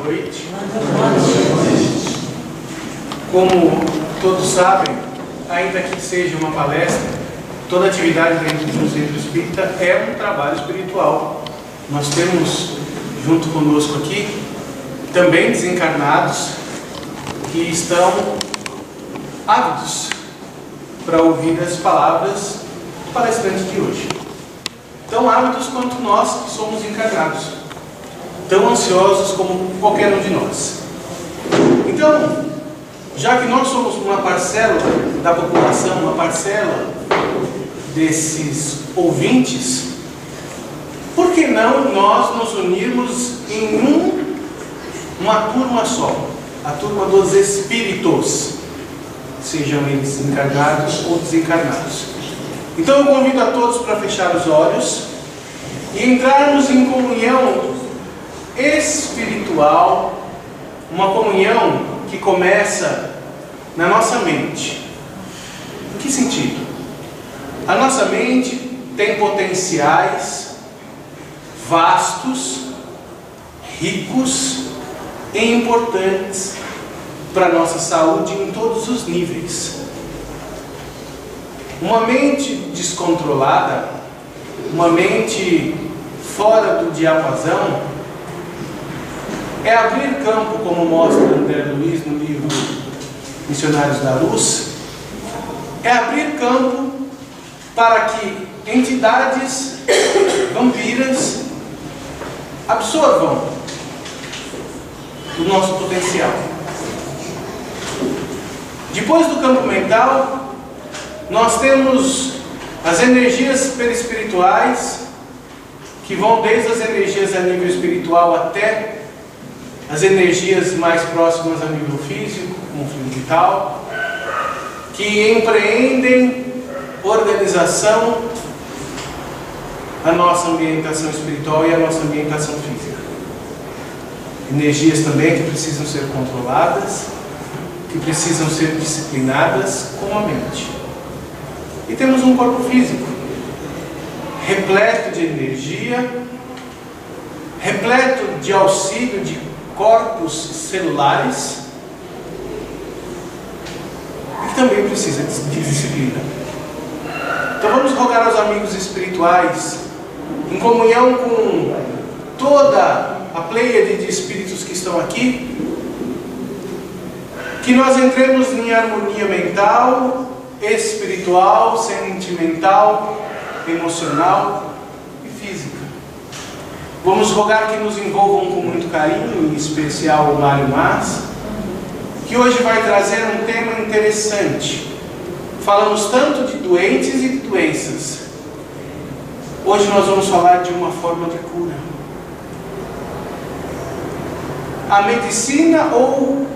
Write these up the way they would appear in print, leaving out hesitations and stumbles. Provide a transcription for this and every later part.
noite. Como todos sabem, ainda que seja uma palestra, toda atividade dentro de um centro espírita é um trabalho espiritual. Nós temos junto conosco aqui também desencarnados que estão ávidos para ouvir as palavras do palestrante de hoje. Tão ávidos quanto nós que somos encarnados, tão ansiosos como qualquer um de nós. Então, já que nós somos uma parcela da população, uma parcela desses ouvintes, por que não nós nos unirmos em uma turma só, a turma dos espíritos, sejam eles encarnados ou desencarnados? Então eu convido a todos para fechar os olhos e entrarmos em comunhão espiritual, uma comunhão que começa na nossa mente. Em que sentido? A nossa mente tem potenciais vastos, ricos e importantes para a nossa saúde em todos os níveis. Uma mente descontrolada, uma mente fora do diapasão, é abrir campo, como mostra André Luiz no livro Missionários da Luz, é abrir campo para que entidades vampiras absorvam do nosso potencial. Depois do campo mental, nós temos as energias perispirituais, que vão desde as energias a nível espiritual até as energias mais próximas a nível físico, como o fluido vital, que empreendem organização a nossa ambientação espiritual e a nossa ambientação física. Energias também que precisam ser controladas, que precisam ser disciplinadas com a mente. E temos um corpo físico, repleto de energia, repleto de auxílio de corpos celulares, e que também precisa de disciplina. Então vamos rogar aos amigos espirituais, em comunhão com toda a pleiade de espíritos que estão aqui, que nós entremos em harmonia mental, espiritual, sentimental, emocional e física. Vamos rogar que nos envolvam com muito carinho, em especial o Mário Mas, que hoje vai trazer um tema interessante. Falamos tanto de doentes e de doenças. Hoje nós vamos falar de uma forma de cura. A medicina ou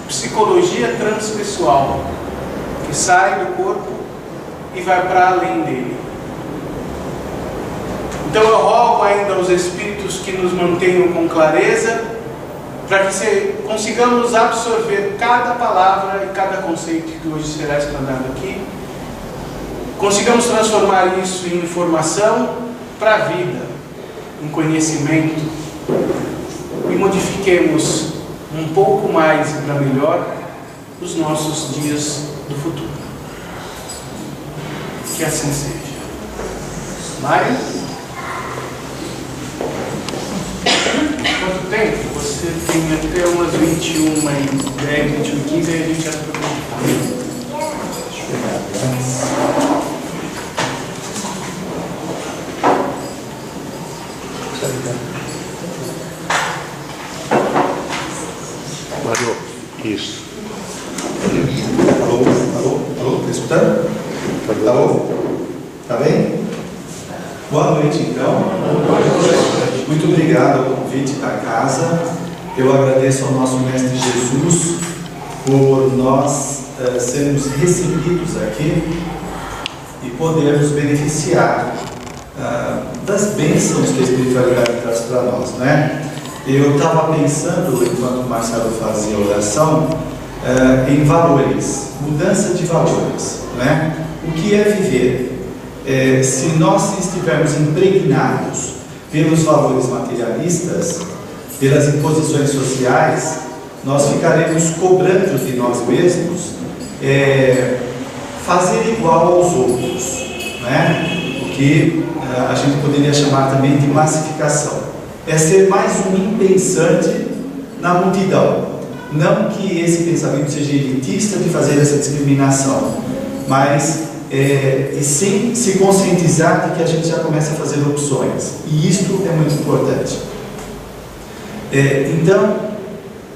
psicologia transpessoal, que sai do corpo e vai para além dele. Então eu rogo ainda aos espíritos que nos mantenham com clareza, para que consigamos absorver cada palavra e cada conceito que hoje será explanado aqui, consigamos transformar isso em informação para a vida, em conhecimento, e modifiquemos um pouco mais e para melhor os nossos dias do futuro. Que assim seja. Mário? Quanto tempo? Você tem até umas 21h10, 21h15, aí a gente já está perguntando. Mário, isso. Alô, tá escutando? Alô? Tá bem? Boa noite, então. Muito obrigado pelo convite da casa. Eu agradeço ao nosso Mestre Jesus por nós sermos recebidos aqui e podermos beneficiar das bênçãos que a espiritualidade traz para nós, né? Eu estava pensando, enquanto o Marcelo fazia a oração, em valores, mudança de valores, né? O que é viver? Se nós estivermos impregnados pelos valores materialistas, pelas imposições sociais, nós ficaremos cobrando de nós mesmos fazer igual aos outros, né? O que a gente poderia chamar também de massificação. É ser mais um impensante na multidão. Não que esse pensamento seja elitista de fazer essa discriminação, mas e sim se conscientizar de que a gente já começa a fazer opções. E isto é muito importante. Então,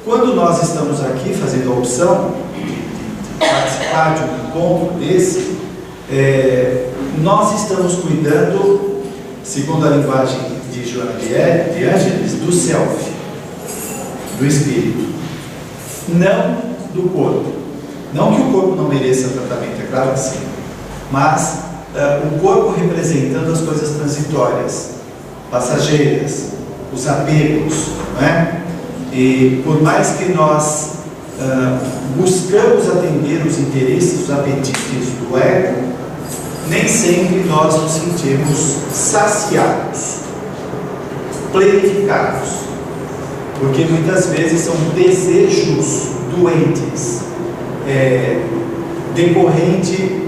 quando nós estamos aqui fazendo a opção de participar de um encontro desse, nós estamos cuidando, segundo a linguagem de Joana de Ângeles, do self, do espírito, não do corpo. Não que o corpo não mereça tratamento, é claro que sim, mas o corpo representando as coisas transitórias, passageiras, os apegos, não é? E por mais que nós buscamos atender os interesses, os apetites do ego, nem sempre nós nos sentimos saciados, plenificados, porque muitas vezes são desejos doentes, decorrente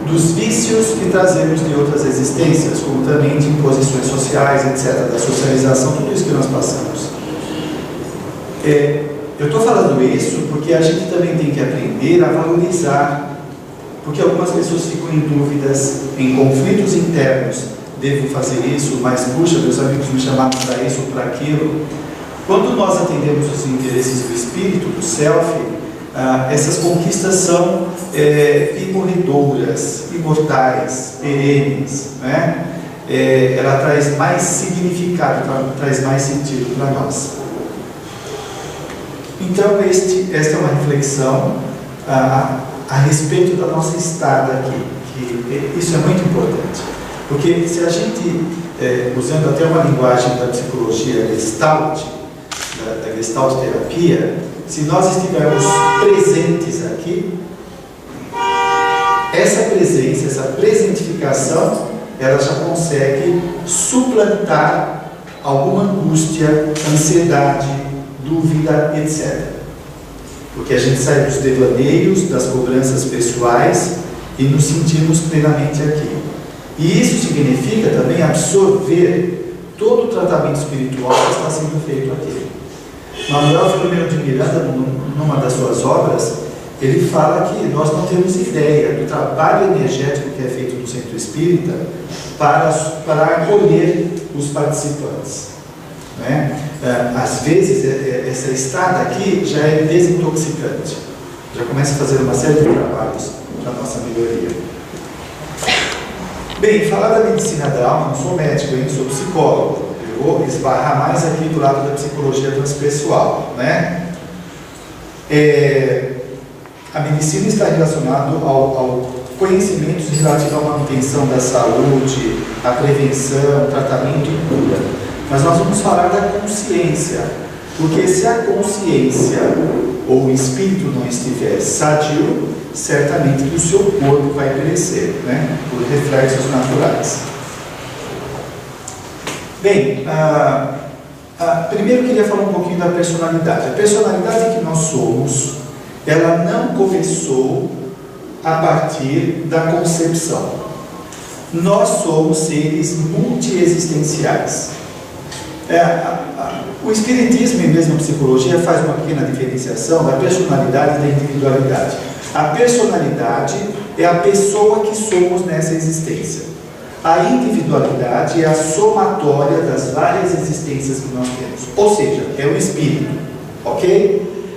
dos vícios que trazemos de outras existências, como também de imposições sociais, etc., da socialização, tudo isso que nós passamos. Eu estou falando isso porque a gente também tem que aprender a valorizar, porque algumas pessoas ficam em dúvidas, em conflitos internos, devo fazer isso, mas puxa, meus amigos me chamaram para isso ou para aquilo. Quando nós atendemos os interesses do espírito, do self, essas conquistas são imorredoras, imortais, perenes, né? Ela traz mais significado, traz mais sentido para nós. Então, esta é uma reflexão a respeito da nossa estada aqui, que isso é muito importante, porque se a gente, usando até uma linguagem da psicologia Gestalt, da Gestalt terapia, se nós estivermos presentes aqui, essa presença, essa presentificação, ela já consegue suplantar alguma angústia, ansiedade, dúvida, etc. Porque a gente sai dos devaneios, das cobranças pessoais e nos sentimos plenamente aqui. E isso significa também absorver todo o tratamento espiritual que está sendo feito aqui. Manuel Filomeno de Miranda, numa das suas obras, ele fala que nós não temos ideia do trabalho energético que é feito no Centro Espírita para acolher os participantes, né? Às vezes, essa estada aqui já é desintoxicante, já começa a fazer uma série de trabalhos para a nossa melhoria. Bem, falar da medicina da alma, não sou médico, eu sou psicólogo. Eu vou esbarrar mais aqui do lado da psicologia transpessoal, né? A medicina está relacionada ao conhecimentos relativos à manutenção da saúde, à prevenção, tratamento e cura. Mas nós vamos falar da consciência, porque se a consciência ou o espírito não estiver sadio, certamente que o seu corpo vai perecer, né? Por reflexos naturais. Bem, primeiro eu queria falar um pouquinho da personalidade. A personalidade que nós somos, ela não começou a partir da concepção. Nós somos seres multiexistenciais. O Espiritismo e mesmo a psicologia faz uma pequena diferenciação da personalidade e da individualidade. A personalidade é a pessoa que somos nessa existência. A individualidade é a somatória das várias existências que nós temos. Ou seja, é o espírito. Ok?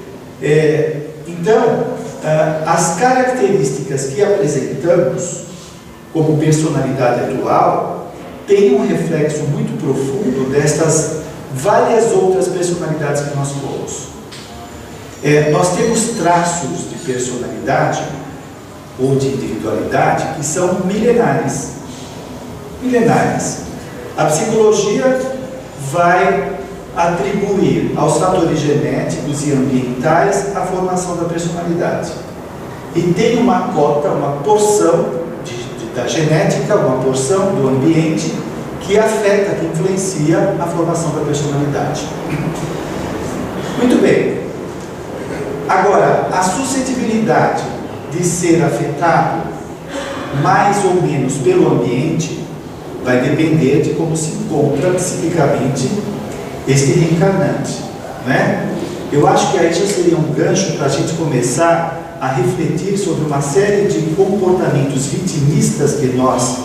Então, as características que apresentamos como personalidade atual têm um reflexo muito profundo destas várias outras personalidades que nós somos. Nós temos traços de personalidade ou de individualidade que são milenares. Milenares. A psicologia vai atribuir aos fatores genéticos e ambientais a formação da personalidade. E tem uma cota, uma porção da genética, uma porção do ambiente que afeta, que influencia a formação da personalidade. Muito bem. Agora, a suscetibilidade de ser afetado mais ou menos pelo ambiente vai depender de como se encontra psiquicamente este reencarnante, né? Eu acho que aí já seria um gancho para a gente começar a refletir sobre uma série de comportamentos vitimistas que nós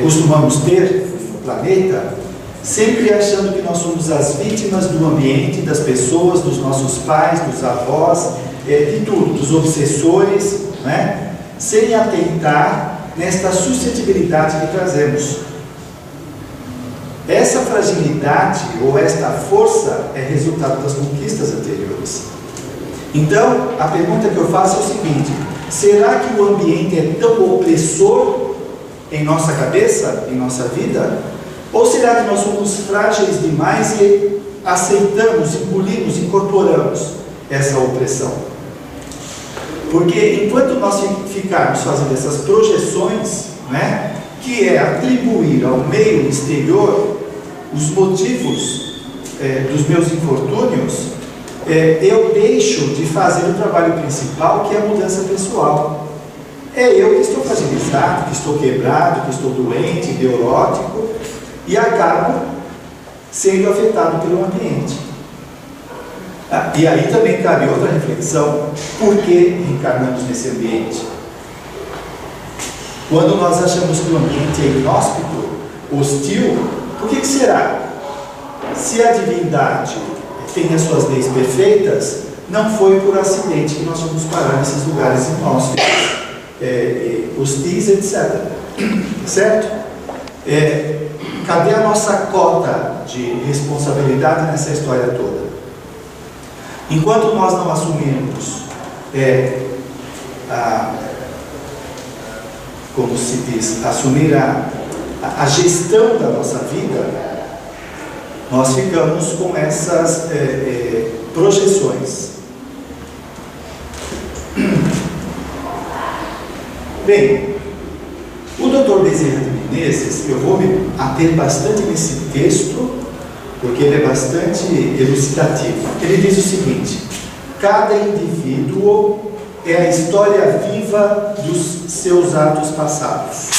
costumamos ter no planeta, sempre achando que nós somos as vítimas do ambiente, das pessoas, dos nossos pais, dos avós, de tudo, dos obsessores, né? Sem atentar nesta suscetibilidade que trazemos. Essa fragilidade ou esta força é resultado das conquistas anteriores. Então, a pergunta que eu faço é o seguinte: será que o ambiente é tão opressor em nossa cabeça, em nossa vida? Ou será que nós somos frágeis demais e aceitamos, engolimos, incorporamos essa opressão? Porque enquanto nós ficarmos fazendo essas projeções, né, que é atribuir ao meio exterior os motivos dos meus infortúnios, eu deixo de fazer o trabalho principal, que é a mudança pessoal. É eu que estou fragilizado, que estou quebrado, que estou doente, neurótico, e acabo sendo afetado pelo ambiente. E aí também cabe outra reflexão: por que reencarnamos nesse ambiente? Quando nós achamos que o ambiente é inóspito, hostil, por que será? Se a divindade tem as suas leis perfeitas, não foi por acidente que nós fomos parar nesses lugares inóspitos, hostis, etc. Certo? Cadê a nossa cota de responsabilidade nessa história toda? Enquanto nós não assumirmos como se diz, assumir a gestão da nossa vida, nós ficamos com essas projeções. Bem, o Dr. Bezerra de Menezes, eu vou me ater bastante nesse texto, porque ele é bastante elucidativo. Ele diz o seguinte: cada indivíduo é a história viva dos seus atos passados.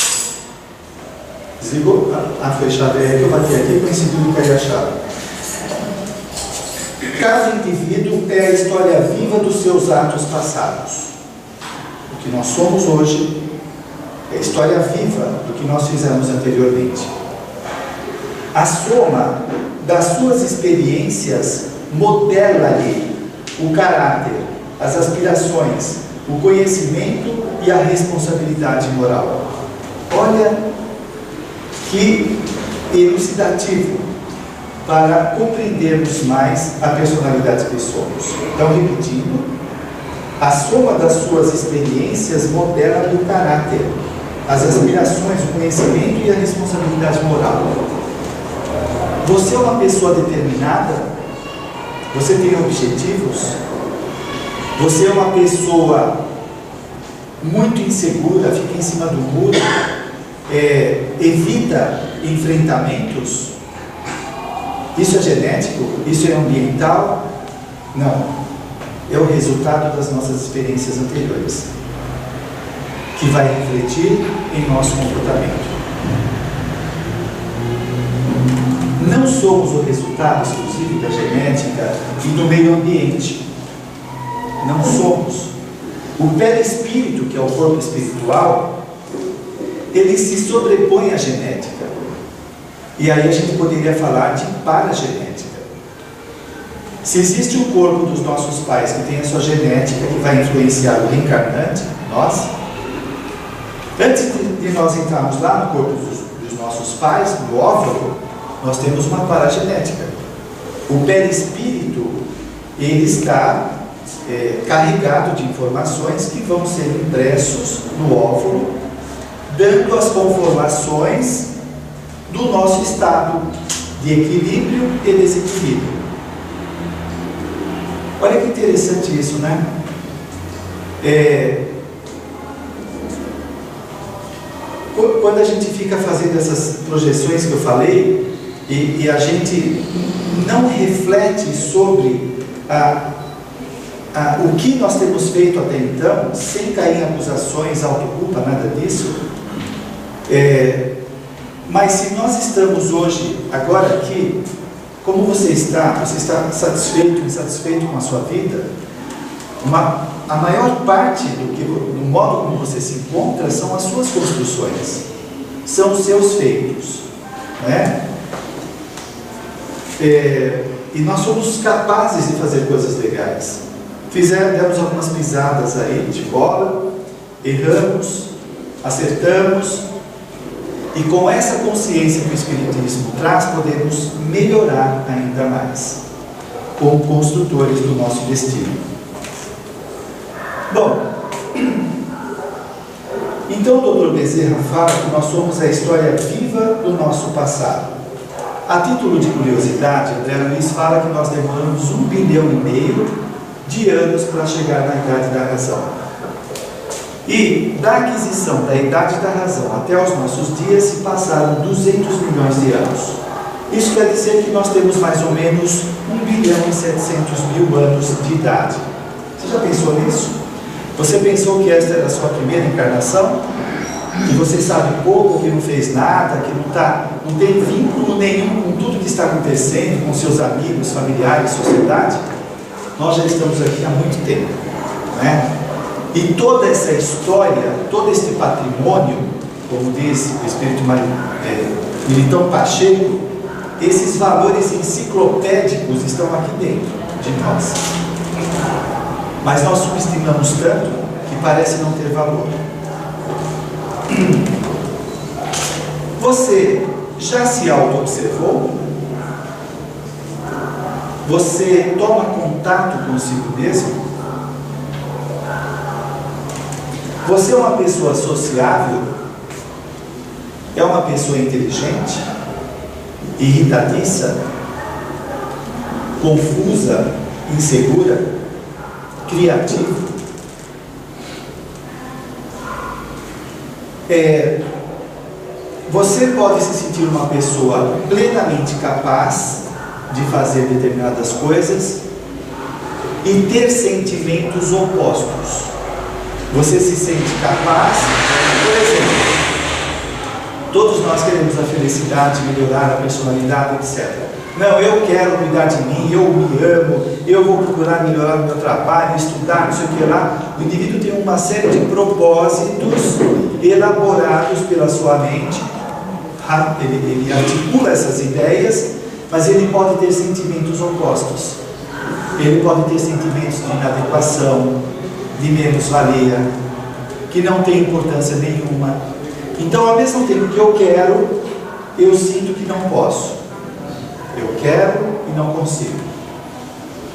Desligou? Foi a chave aí que eu bati aqui, coincidiu de cair a chave. Cada indivíduo é a história viva dos seus atos passados. O que nós somos hoje é a história viva do que nós fizemos anteriormente. A soma das suas experiências modela-lhe o caráter, as aspirações, o conhecimento e a responsabilidade moral. Olha que elucidativo para compreendermos mais a personalidade que somos. Então, repetindo, a soma das suas experiências modela o caráter, as aspirações, o conhecimento e a responsabilidade moral. Você é uma pessoa determinada? Você tem objetivos? Você é uma pessoa muito insegura, fica em cima do muro, evita enfrentamentos? Isso é genético? Isso é ambiental? Não. É o resultado das nossas experiências anteriores, que vai refletir em nosso comportamento. Não somos o resultado exclusivo da genética e do meio ambiente. Não somos. O perispírito, que é o corpo espiritual, ele se sobrepõe à genética. E aí a gente poderia falar de paragenética. Se existe o corpo dos nossos pais que tem a sua genética, que vai influenciar o reencarnante, nós, antes de nós entrarmos lá no corpo dos nossos pais, no óvulo, nós temos uma paragenética. O perispírito, ele está carregado de informações que vão ser impressos no óvulo, dando as conformações do nosso estado de equilíbrio e desequilíbrio. Olha que interessante isso, né? quando a gente fica fazendo essas projeções que eu falei, e a gente não reflete sobre o que nós temos feito até então, sem cair em acusações, autoculpa, nada disso, mas se nós estamos hoje, agora aqui, como você está satisfeito, insatisfeito com a sua vida, a maior parte do modo como você se encontra são as suas construções, são os seus feitos, né? E nós somos capazes de fazer coisas legais. Demos algumas pisadas aí de bola, erramos, acertamos, e com essa consciência que o Espiritismo traz, podemos melhorar ainda mais, como construtores do nosso destino. Bom, então o Dr. Bezerra fala que nós somos a história viva do nosso passado. A título de curiosidade, André Luiz fala que nós demoramos 1,5 bilhão de anos para chegar na idade da razão. E da aquisição da idade da razão até os nossos dias se passaram 200 milhões de anos. Isso quer dizer que nós temos mais ou menos 1.700.000 anos de idade. Você já pensou nisso? Você pensou que esta era a sua primeira encarnação? Que você sabe pouco, que não fez nada, que não tem vínculo nenhum com tudo que está acontecendo, com seus amigos, familiares, sociedade? Nós já estamos aqui há muito tempo, né? E toda essa história, todo este patrimônio, como diz o Espírito Militão Pacheco, esses valores enciclopédicos estão aqui dentro de nós. Mas nós subestimamos tanto que parece não ter valor. Você já se auto-observou? Você toma contato consigo mesmo? Você é uma pessoa sociável? É uma pessoa inteligente? Irritadiça? Confusa? Insegura? Criativa? Você pode se sentir uma pessoa plenamente capaz de fazer determinadas coisas e ter sentimentos opostos. Você se sente capaz, por exemplo, todos nós queremos a felicidade, melhorar a personalidade, etc. Não, eu quero cuidar de mim, eu me amo, eu vou procurar melhorar o meu trabalho, estudar, não sei o que lá. O indivíduo tem uma série de propósitos elaborados pela sua mente, ele articula essas ideias, mas ele pode ter sentimentos opostos. Ele pode ter sentimentos de inadequação, de menos-valia, que não tem importância nenhuma. Então, ao mesmo tempo que eu quero, eu sinto que não posso. Eu quero e não consigo.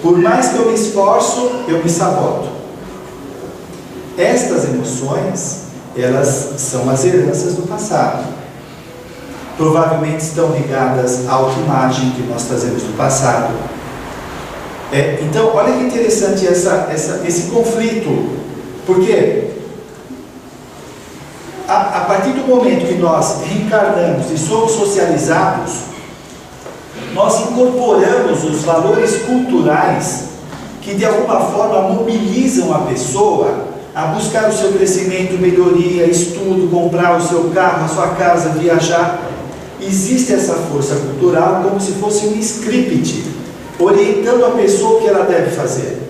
Por mais que eu me esforço, eu me saboto. Estas emoções, elas são as heranças do passado. Provavelmente estão ligadas à autoimagem que nós trazemos do passado. Então, olha que interessante esse conflito, porque a partir do momento que nós reencarnamos e somos socializados, nós incorporamos os valores culturais que de alguma forma mobilizam a pessoa a buscar o seu crescimento, melhoria, estudo, comprar o seu carro, a sua casa, viajar. Existe essa força cultural como se fosse um script orientando a pessoa o que ela deve fazer.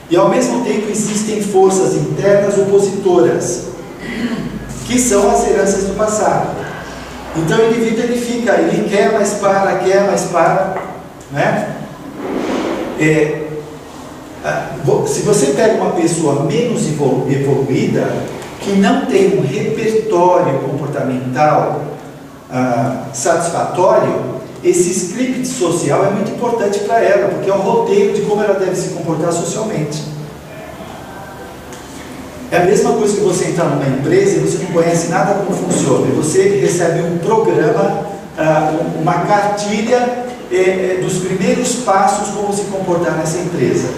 E ao mesmo tempo existem forças internas opositoras, que são as heranças do passado. Então o indivíduo ele quer, mas para, né? Se você pega uma pessoa menos evoluída, que não tem um repertório comportamental satisfatório, esse script social é muito importante para ela, porque é um roteiro de como ela deve se comportar socialmente. É a mesma coisa que você entrar numa empresa e você não conhece nada como funciona, e você recebe um programa, uma cartilha dos primeiros passos como se comportar nessa empresa.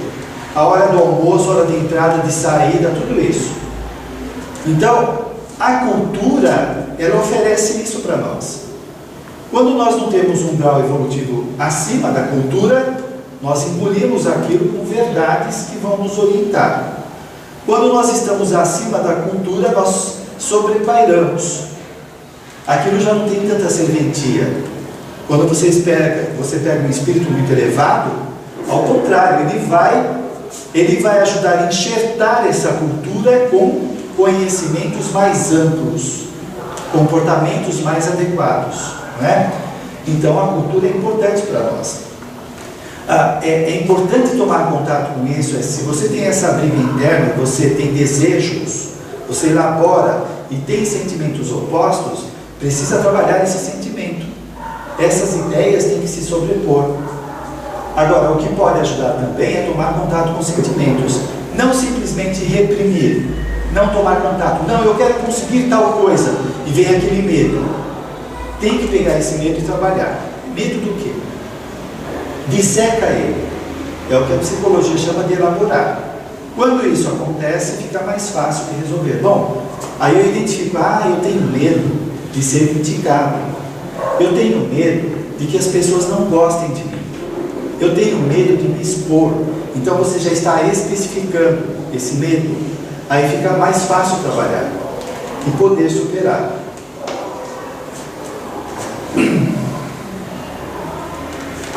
A hora do almoço, a hora de entrada, de saída, tudo isso. Então, a cultura ela oferece isso para nós. Quando nós não temos um grau evolutivo acima da cultura, nós engolimos aquilo com verdades que vão nos orientar. Quando nós estamos acima da cultura, nós sobrepairamos. Aquilo já não tem tanta serventia. Quando você pega um espírito muito elevado, ao contrário, ele vai ajudar a enxertar essa cultura com conhecimentos mais amplos, comportamentos mais adequados, não é? Então a cultura é importante para nós. É importante tomar contato com isso. Se você tem essa briga interna, você tem desejos, você elabora e tem sentimentos opostos, precisa trabalhar esse sentimento. Essas ideias têm que se sobrepor. Agora, o que pode ajudar também é tomar contato com sentimentos, não simplesmente reprimir, não tomar contato. Não, eu quero conseguir tal coisa, e vem aquele medo. Tem que pegar esse medo e trabalhar. Medo do quê? Disseca ele. É o que a psicologia chama de elaborar. Quando isso acontece, fica mais fácil de resolver. Bom, aí eu identifico, eu tenho medo de ser criticado. Eu tenho medo de que as pessoas não gostem de mim. Eu tenho medo de me expor. Então você já está especificando esse medo. Aí fica mais fácil trabalhar e poder superar.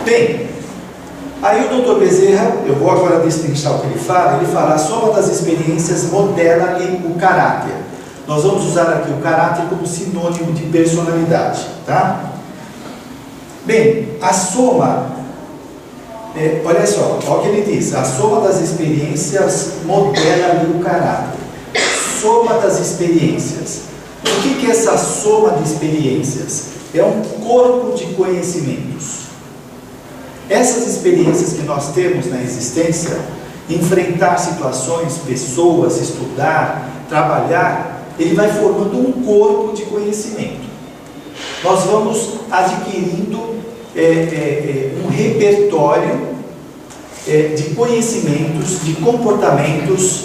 Bem, aí o Dr. Bezerra, eu vou agora destrinchar o que ele fala, a soma das experiências modela-lhe o caráter. Nós vamos usar aqui o caráter como sinônimo de personalidade, tá? Bem, a soma, olha só, olha o que ele diz, a soma das experiências modela-lhe o caráter. Soma das experiências. O que é essa soma de experiências? É um corpo de conhecimentos. Essas experiências que nós temos na existência, enfrentar situações, pessoas, estudar, trabalhar, ele vai formando um corpo de conhecimento. Nós vamos adquirindo um repertório de conhecimentos, de comportamentos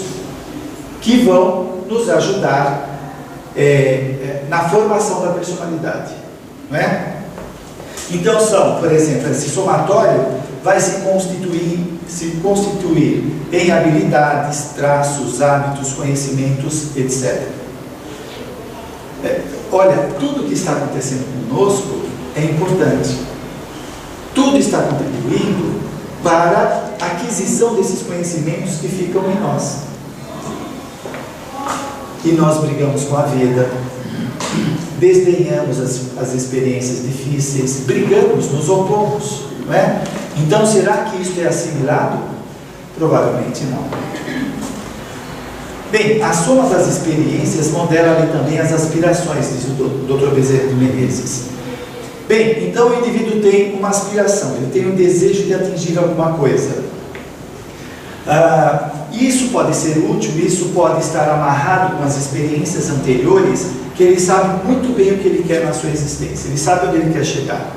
que vão nos ajudar na formação da personalidade, não é? Então são, por exemplo, esse somatório vai se constituir em habilidades, traços, hábitos, conhecimentos, etc. Olha, tudo que está acontecendo conosco é importante. Tudo está contribuindo para a aquisição desses conhecimentos que ficam em nós. E nós brigamos com a vida, desdenhamos as experiências difíceis, brigamos, nos opomos, não é? Então, será que isso é assimilado? Provavelmente não. Bem, a soma das experiências modela ali também as aspirações, diz o Dr. Bezerra de Menezes. Bem, então o indivíduo tem uma aspiração, ele tem um desejo de atingir alguma coisa. Isso pode ser útil, isso pode estar amarrado com as experiências anteriores, que ele sabe muito bem o que ele quer na sua existência, ele sabe onde ele quer chegar.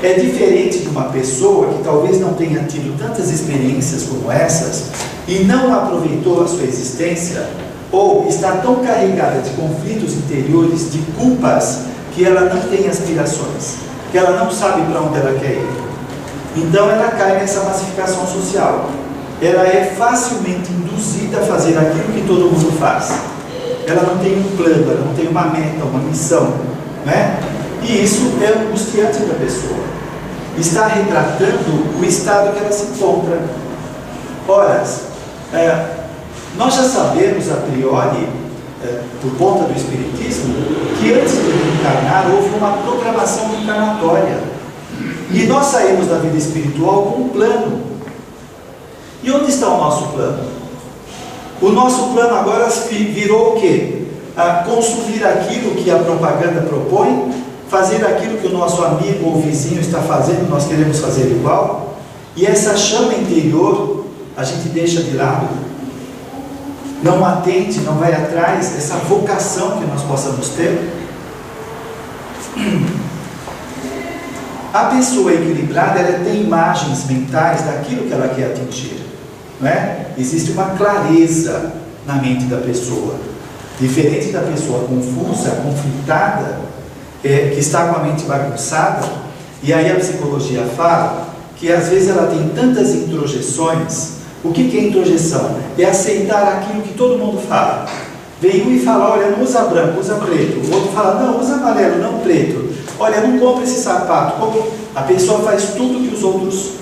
É diferente de uma pessoa que talvez não tenha tido tantas experiências como essas e não aproveitou a sua existência, ou está tão carregada de conflitos interiores, de culpas, que ela não tem aspirações, que ela não sabe para onde ela quer ir. Então ela cai nessa massificação social. Ela é facilmente induzida a fazer aquilo que todo mundo faz. Ela não tem um plano, ela não tem uma meta, uma missão, né? E isso é angustiante para a pessoa. Está retratando o estado que ela se encontra. Ora, nós já sabemos a priori, por conta do Espiritismo, que antes de encarnar houve uma programação encarnatória. E nós saímos da vida espiritual com um plano. E onde está o nosso plano? O nosso plano agora virou o quê? Consumir aquilo que a propaganda propõe, fazer aquilo que o nosso amigo ou vizinho está fazendo, nós queremos fazer igual, e essa chama interior a gente deixa de lado, não atende, não vai atrás, essa vocação que nós possamos ter. A pessoa equilibrada, ela tem imagens mentais daquilo que ela quer atingir, não é? Existe uma clareza na mente da pessoa. Diferente da pessoa confusa, conflitada, que está com a mente bagunçada, e aí a psicologia fala que às vezes ela tem tantas introjeções. O que é introjeção? É aceitar aquilo que todo mundo fala. Vem um e fala, olha, não usa branco, usa preto. O outro fala, não, usa amarelo, não preto. Olha, não compra esse sapato. A pessoa faz tudo que os outros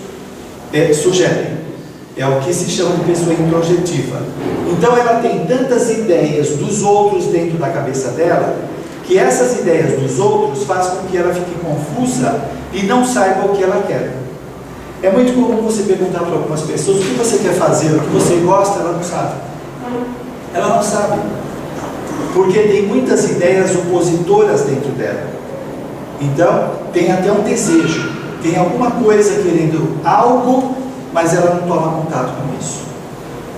sugerem. É o que se chama de pessoa introjetiva. Então ela tem tantas ideias dos outros dentro da cabeça dela, que essas ideias dos outros fazem com que ela fique confusa e não saiba o que ela quer. É muito comum você perguntar para algumas pessoas o que você quer fazer, o que você gosta, ela não sabe. Ela não sabe. Porque tem muitas ideias opositoras dentro dela. Então, tem até um desejo, tem alguma coisa querendo algo, mas ela não toma contato com isso,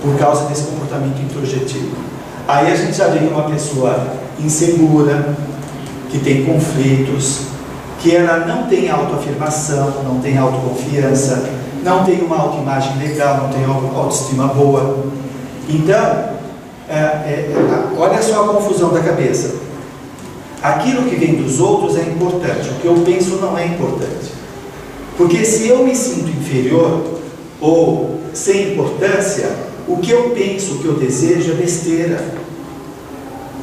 por causa desse comportamento introjetivo. Aí a gente já vê que uma pessoa insegura, que tem conflitos, que ela não tem autoafirmação, não tem autoconfiança, não tem uma autoimagem legal, não tem autoestima boa. Então, olha só a confusão da cabeça. Aquilo que vem dos outros é importante, o que eu penso não é importante. Porque se eu me sinto inferior ou sem importância, o que eu penso, o que eu desejo é besteira.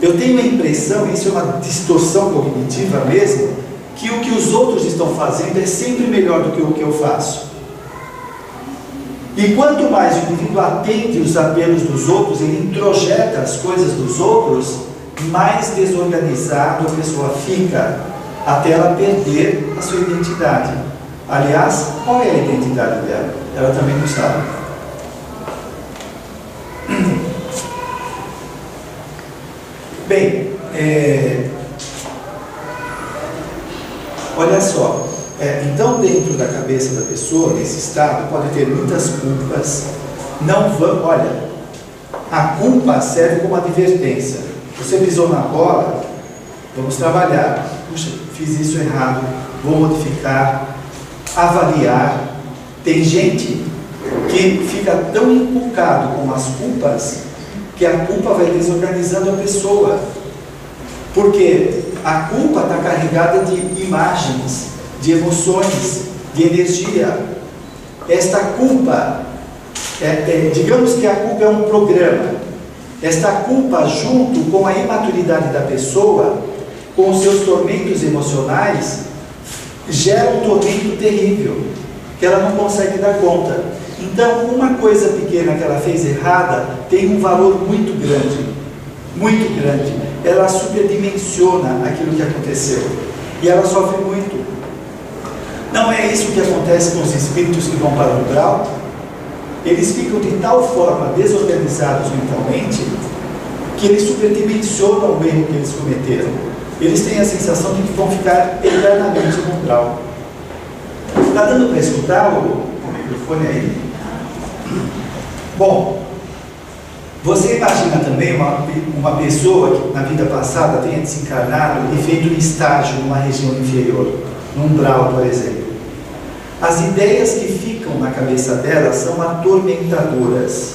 Eu tenho a impressão, isso é uma distorção cognitiva mesmo, que o que os outros estão fazendo é sempre melhor do que o que eu faço. E quanto mais o indivíduo atende os apelos dos outros, ele introjeta as coisas dos outros, mais desorganizado a pessoa fica, até ela perder a sua identidade. Aliás, qual é a identidade dela? Ela também não sabe. Bem, olha só, então dentro da cabeça da pessoa, nesse estado, pode ter muitas culpas. Olha, a culpa serve como advertência. Você pisou na bola, vamos trabalhar. Puxa, fiz isso errado, vou modificar, avaliar. Tem gente que fica tão inculcado com as culpas, que a culpa vai desorganizando a pessoa. Porque a culpa está carregada de imagens, de emoções, de energia. Esta culpa, digamos que a culpa é um programa. Esta culpa, junto com a imaturidade da pessoa, com os seus tormentos emocionais, gera um tormento terrível, que ela não consegue dar conta. Então, uma coisa pequena que ela fez errada tem um valor muito grande, muito grande. Ela superdimensiona aquilo que aconteceu e ela sofre muito. Não é isso que acontece com os espíritos que vão para o umbral? Eles ficam de tal forma desorganizados mentalmente que eles superdimensionam o erro que eles cometeram. Eles têm a sensação de que vão ficar eternamente no umbral. Está dando para escutar o microfone aí? Bom, você imagina também uma pessoa que na vida passada tenha desencarnado e feito um estágio numa região inferior, num umbral, por exemplo. As ideias que ficam na cabeça dela são atormentadoras,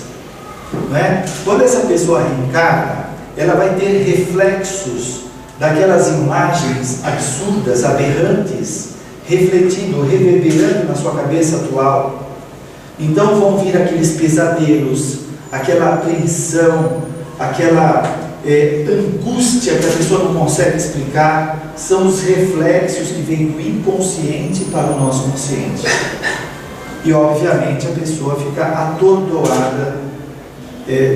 não é? Quando essa pessoa reencarna, ela vai ter reflexos daquelas imagens absurdas, aberrantes, refletindo, reverberando na sua cabeça atual. Então vão vir aqueles pesadelos, aquela apreensão, aquela angústia que a pessoa não consegue explicar. São os reflexos que vêm do inconsciente para o nosso consciente. E obviamente a pessoa fica atordoada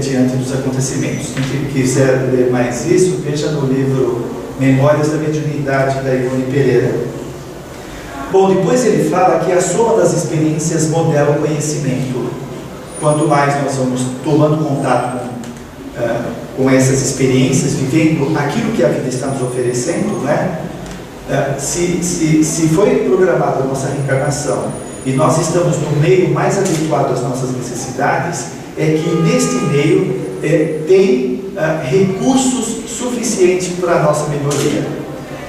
diante dos acontecimentos. Quem quiser ler mais isso, veja no livro Memórias da Mediunidade, da Ivone Pereira. Bom, depois ele fala que a soma das experiências modela o conhecimento. Quanto mais nós vamos tomando contato com essas experiências, vivendo aquilo que a vida está nos oferecendo, né? Se foi programada a nossa reencarnação e nós estamos no meio mais adequado às nossas necessidades, é que neste meio tem recursos suficientes para a nossa melhoria.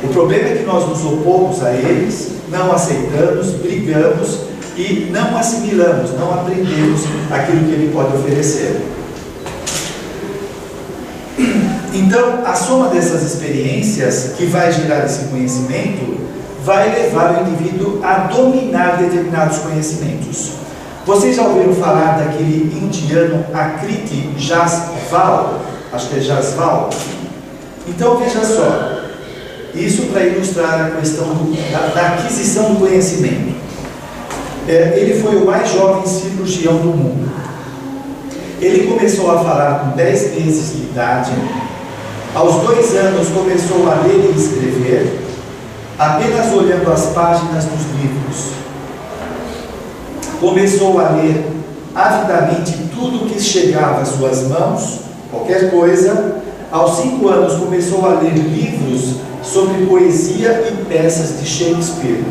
O problema é que nós nos opomos a eles, não aceitamos, brigamos e não assimilamos, não aprendemos aquilo que ele pode oferecer. Então, a soma dessas experiências que vai gerar esse conhecimento vai levar o indivíduo a dominar determinados conhecimentos. Vocês já ouviram falar daquele indiano Akriti Jaswal? Acho que é Jaswal. Então, veja só. Isso para ilustrar a questão da aquisição do conhecimento. Ele foi o mais jovem cirurgião do mundo. Ele começou a falar com 10 meses de idade. Aos 2 anos começou a ler e escrever, apenas olhando as páginas dos livros. Começou a ler avidamente tudo que chegava às suas mãos, qualquer coisa. Aos 5 anos começou a ler livros sobre poesia e peças de Shakespeare.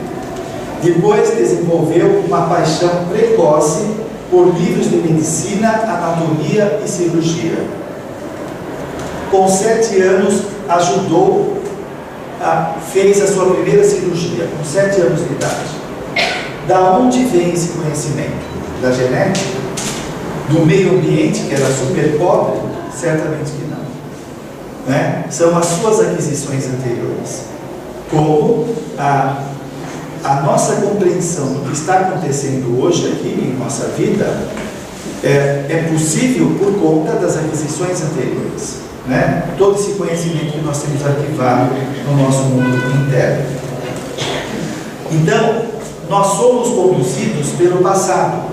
Depois desenvolveu uma paixão precoce por livros de medicina, anatomia e cirurgia. Com 7 anos fez a sua primeira cirurgia, com 7 anos de idade. Da onde vem esse conhecimento? Da genética? Do meio ambiente, que era super pobre? Certamente que não. São as suas aquisições anteriores. Como a nossa compreensão do que está acontecendo hoje aqui em nossa vida é possível por conta das aquisições anteriores. Todo esse conhecimento que nós temos arquivado no nosso mundo interno. Então, nós somos conduzidos pelo passado,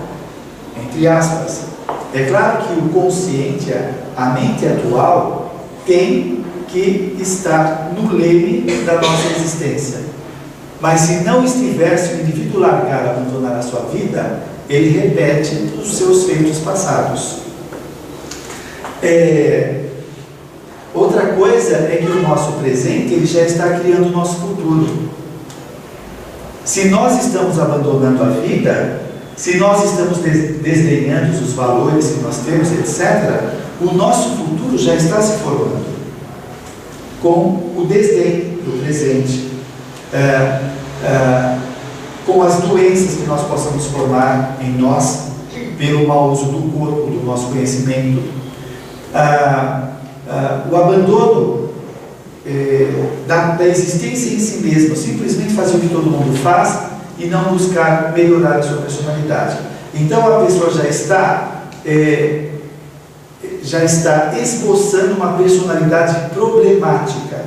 entre aspas. É claro que o consciente, a mente atual, tem que estar no leme da nossa existência. Mas se não estiver, se o indivíduo largar, abandonar a sua vida, ele repete os seus feitos passados. Outra coisa é que o nosso presente ele já está criando o nosso futuro. Se nós estamos abandonando a vida, se nós estamos desdenhando os valores que nós temos, etc., o nosso futuro já está se formando com o desdém do presente, com as doenças que nós possamos formar em nós pelo mau uso do corpo, do nosso conhecimento, o abandono da existência em si mesmo, simplesmente fazer o que todo mundo faz e não buscar melhorar a sua personalidade. Então a pessoa já está esboçando uma personalidade problemática.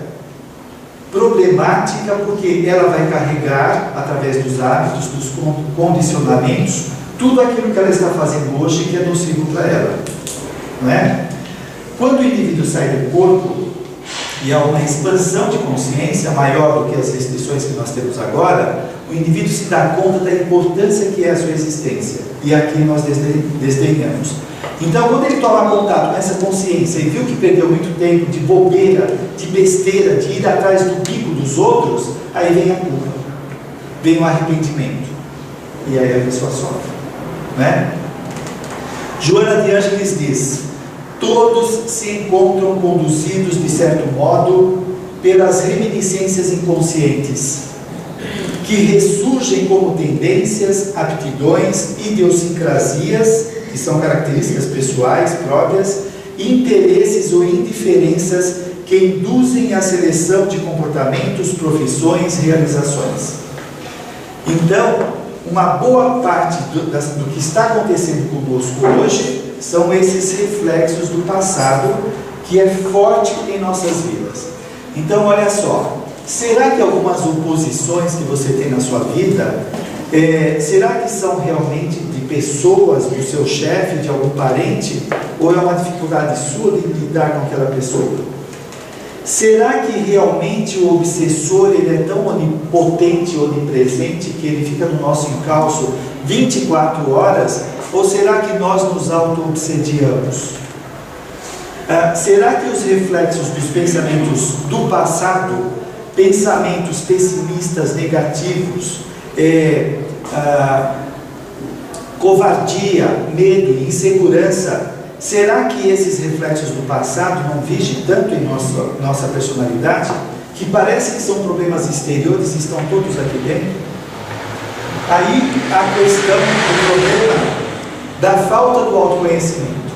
Problemática porque ela vai carregar, através dos hábitos, dos condicionamentos, tudo aquilo que ela está fazendo hoje que é nocivo para ela. Não é? Quando o indivíduo sai do corpo e há uma expansão de consciência maior do que as restrições que nós temos agora, o indivíduo se dá conta da importância que é a sua existência. E aqui nós desdenhamos. Então, quando ele toma contato com essa consciência e viu que perdeu muito tempo de bobeira, de besteira, de ir atrás do bico dos outros, aí vem a culpa, vem o arrependimento. E aí a pessoa sofre. Joana de Ângeles diz: todos se encontram conduzidos, de certo modo, pelas reminiscências inconscientes, que ressurgem como tendências, aptidões, idiosincrasias, que são características pessoais próprias, interesses ou indiferenças que induzem a seleção de comportamentos, profissões, realizações. Então, uma boa parte do que está acontecendo conosco hoje são esses reflexos do passado que é forte em nossas vidas. Então, olha só, será que algumas oposições que você tem na sua vida, será que são realmente de pessoas, do seu chefe, de algum parente, ou é uma dificuldade sua de lidar com aquela pessoa? Será que realmente o obsessor ele é tão onipotente, onipresente, que ele fica no nosso encalço 24 horas? Ou será que nós nos auto-obsediamos? Será que os reflexos dos pensamentos do passado, pensamentos pessimistas, negativos, covardia, medo e insegurança, será que esses reflexos do passado não vigem tanto em nossa personalidade, que parece que são problemas exteriores e estão todos aqui dentro? Aí a questão, o problema da falta do autoconhecimento.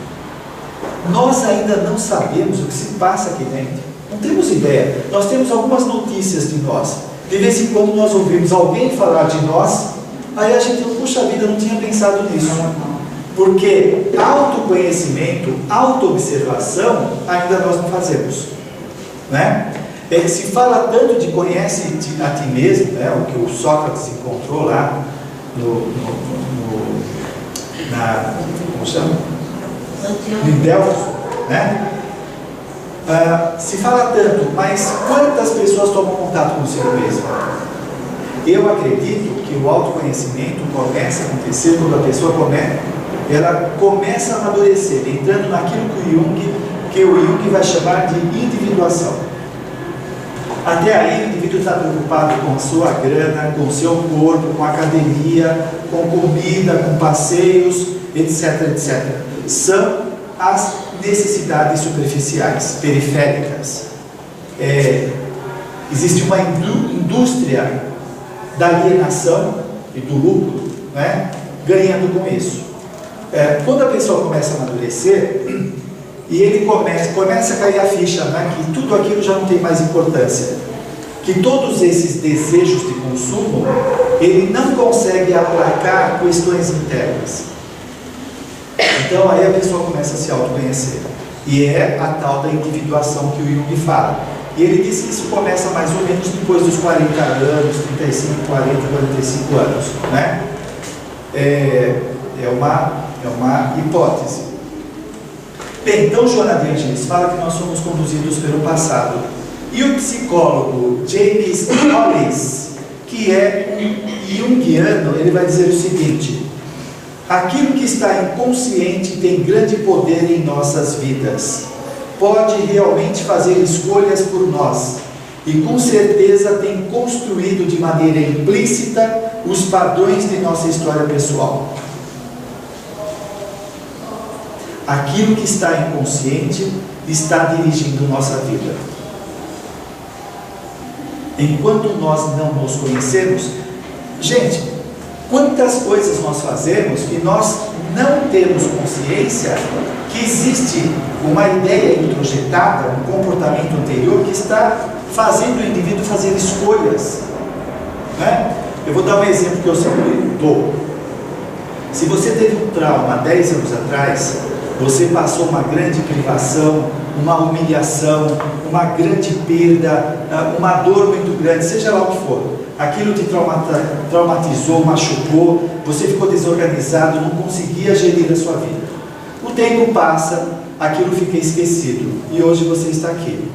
nós ainda não sabemos o que se passa aqui dentro. Não temos ideia. Nós temos algumas notícias de nós. De vez em quando nós ouvimos alguém falar de nós, aí a gente, puxa vida, não tinha pensado nisso. Porque autoconhecimento, autoobservação, ainda nós não fazemos. Né? Se fala tanto de conhece a ti mesmo, né? O que o Sócrates encontrou lá como chama? Em Delfos, né? Se fala tanto, mas quantas pessoas tomam contato consigo mesmo? Eu acredito que o autoconhecimento começa a acontecer quando a pessoa começa a amadurecer, entrando naquilo que o Jung vai chamar de individuação. Até aí o indivíduo está preocupado com a sua grana, com o seu corpo, com a academia, com comida, com passeios, etc, etc. São as necessidades superficiais, periféricas. Existe uma indústria da alienação e do lucro, né, ganhando com isso. Quando a pessoa começa a amadurecer e ele começa a cair a ficha, né, que tudo aquilo já não tem mais importância, que todos esses desejos de consumo ele não consegue aplacar questões internas. Então aí a pessoa começa a se autoconhecer, e é a tal da individuação que o Jung fala. E ele diz que isso começa mais ou menos depois dos 40 anos, 35, 40, 45 anos, né? É uma hipótese. Bem, então Joana de Angelis fala que nós somos conduzidos pelo passado. E o psicólogo James Hollis, que é junguiano, ele vai dizer o seguinte: aquilo que está inconsciente tem grande poder em nossas vidas. Pode realmente fazer escolhas por nós e com certeza tem construído de maneira implícita os padrões de nossa história pessoal. Aquilo que está inconsciente está dirigindo nossa vida. Enquanto nós não nos conhecemos, gente, quantas coisas nós fazemos e nós não temos consciência que existe uma ideia introjetada, um comportamento anterior que está fazendo o indivíduo fazer escolhas, né? Eu vou dar um exemplo que eu sempre dou. Se você teve um trauma 10 anos atrás, você passou uma grande privação, uma humilhação, uma grande perda, uma dor muito grande, seja lá o que for, aquilo te traumatizou, machucou, você ficou desorganizado, não conseguia gerir a sua vida. O tempo passa, aquilo fica esquecido e hoje você está aqui.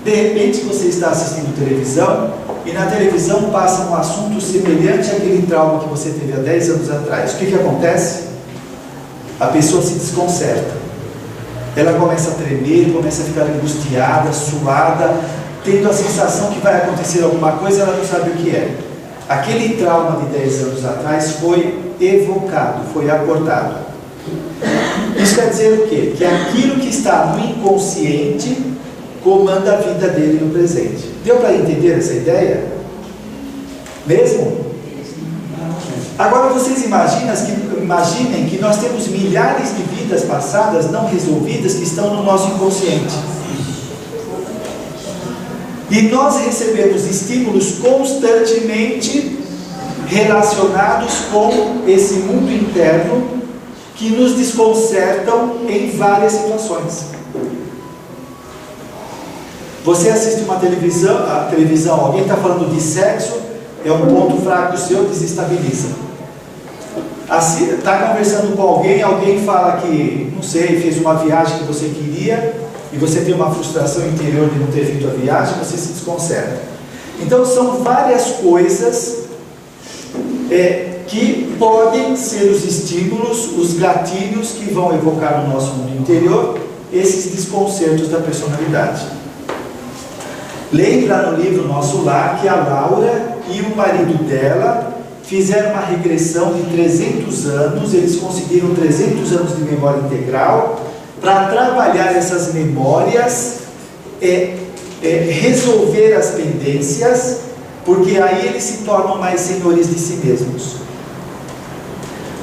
De repente você está assistindo televisão e na televisão passa um assunto semelhante àquele trauma que você teve há 10 anos atrás. O que acontece? A pessoa se desconcerta, ela começa a tremer, começa a ficar angustiada, suada, tendo a sensação que vai acontecer alguma coisa, ela não sabe o que é. Aquele trauma de 10 anos atrás foi evocado, foi acordado. Isso quer dizer o quê? Que aquilo que está no inconsciente comanda a vida dele no presente. Deu para entender essa ideia? Mesmo? Agora vocês imaginem que nós temos milhares de vidas passadas não resolvidas que estão no nosso inconsciente. E nós recebemos estímulos constantemente relacionados com esse mundo interno que nos desconcertam em várias situações. Você assiste uma televisão, alguém está falando de sexo, é um ponto fraco seu, desestabiliza. Está conversando com alguém fala que, não sei, fez uma viagem que você queria e você tem uma frustração interior de não ter feito a viagem, você se desconcerta. Então são várias coisas que podem ser os estímulos, os gatilhos que vão evocar no nosso mundo interior esses desconcertos da personalidade. Lembra no livro Nosso Lar que a Laura e o marido dela fizeram uma regressão de 300 anos, eles conseguiram 300 anos de memória integral para trabalhar essas memórias, resolver as pendências, porque aí eles se tornam mais senhores de si mesmos.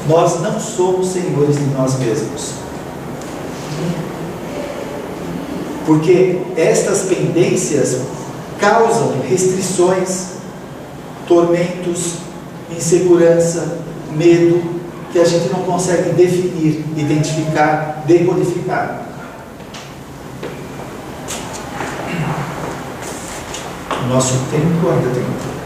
Nós não somos senhores de nós mesmos. Porque estas pendências causam restrições, tormentos, insegurança, medo, que a gente não consegue definir, identificar, decodificar. O nosso tempo ainda tem um tempo.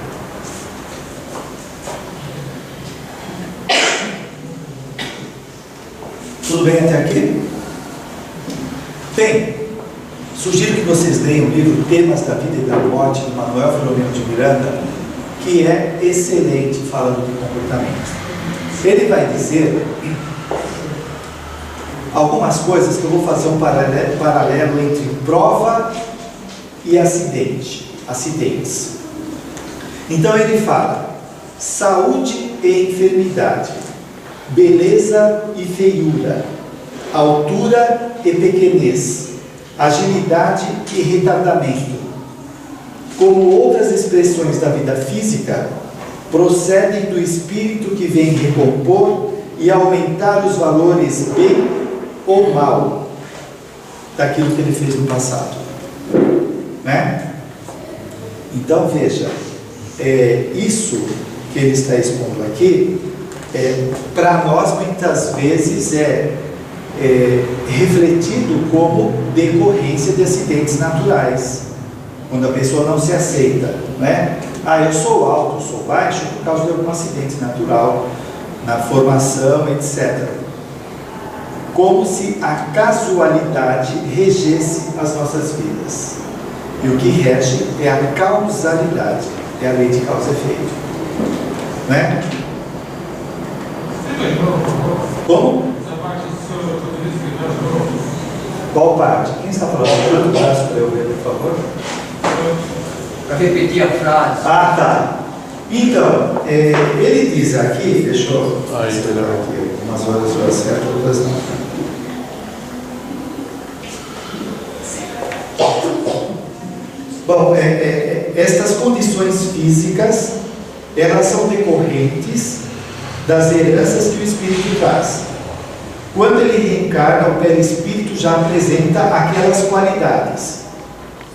Tudo bem até aqui? Bem, sugiro que vocês leiam o livro Temas da Vida e da Morte, de Manuel Filomeno de Miranda, que é excelente falando de comportamento. Ele vai dizer algumas coisas que eu vou fazer um paralelo entre prova e acidentes. Então ele fala saúde e enfermidade, beleza e feiura, altura e pequenez, agilidade e retardamento. Como outras expressões da vida física, procedem do espírito que vem recompor e aumentar os valores bem ou mal daquilo que ele fez no passado, né? Então veja, isso que ele está expondo aqui, para nós muitas vezes é refletido como decorrência de acidentes naturais, quando a pessoa não se aceita, né? Eu sou alto, eu sou baixo por causa de algum acidente natural, na formação, etc. Como se a casualidade regesse as nossas vidas. E o que rege é a causalidade, é a lei de causa e efeito, né? Como? Qual parte? Quem está falando? Um braço para eu ver, por favor. Para repetir a frase. Tá. Então, ele diz aqui, deixa eu esperar aqui, umas horas eu acerto, outras não. Bom, estas condições físicas, elas são decorrentes das heranças que o espírito traz. Quando ele reencarna, o perispírito já apresenta aquelas qualidades,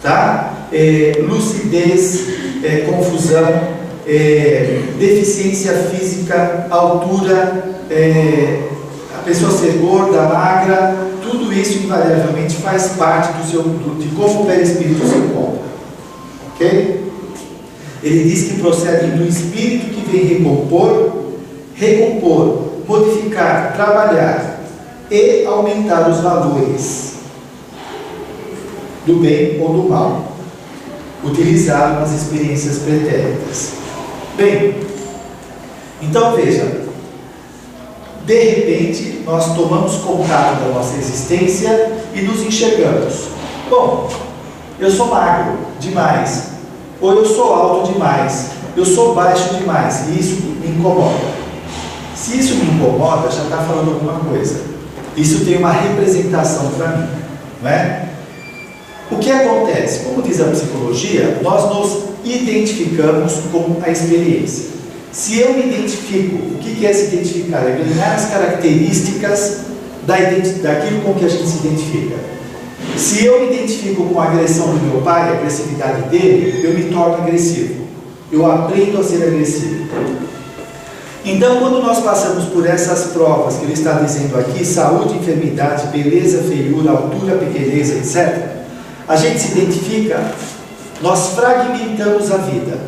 tá? Lucidez, confusão, deficiência física, altura, a pessoa ser gorda, magra, tudo isso invariavelmente faz parte de como o perispírito se encontra, ok? Ele diz que procede do espírito que vem recompor, modificar, trabalhar e aumentar os valores do bem ou do mal, utilizado nas experiências pretéritas. Bem, então veja, de repente nós tomamos contato da nossa existência e nos enxergamos. Bom, eu sou magro demais, ou eu sou alto demais, eu sou baixo demais, e isso me incomoda. Se isso me incomoda, já está falando alguma coisa. Isso tem uma representação para mim, não é? O que acontece? Como diz a psicologia, nós nos identificamos com a experiência. Se eu me identifico, o que é se identificar? É ganhar as características daquilo com que a gente se identifica. Se eu me identifico com a agressão do meu pai, a agressividade dele, eu me torno agressivo. Eu aprendo a ser agressivo. Então, quando nós passamos por essas provas que ele está dizendo aqui, saúde, enfermidade, beleza, feiura, altura, pequenez, etc., a gente se identifica, nós fragmentamos a vida.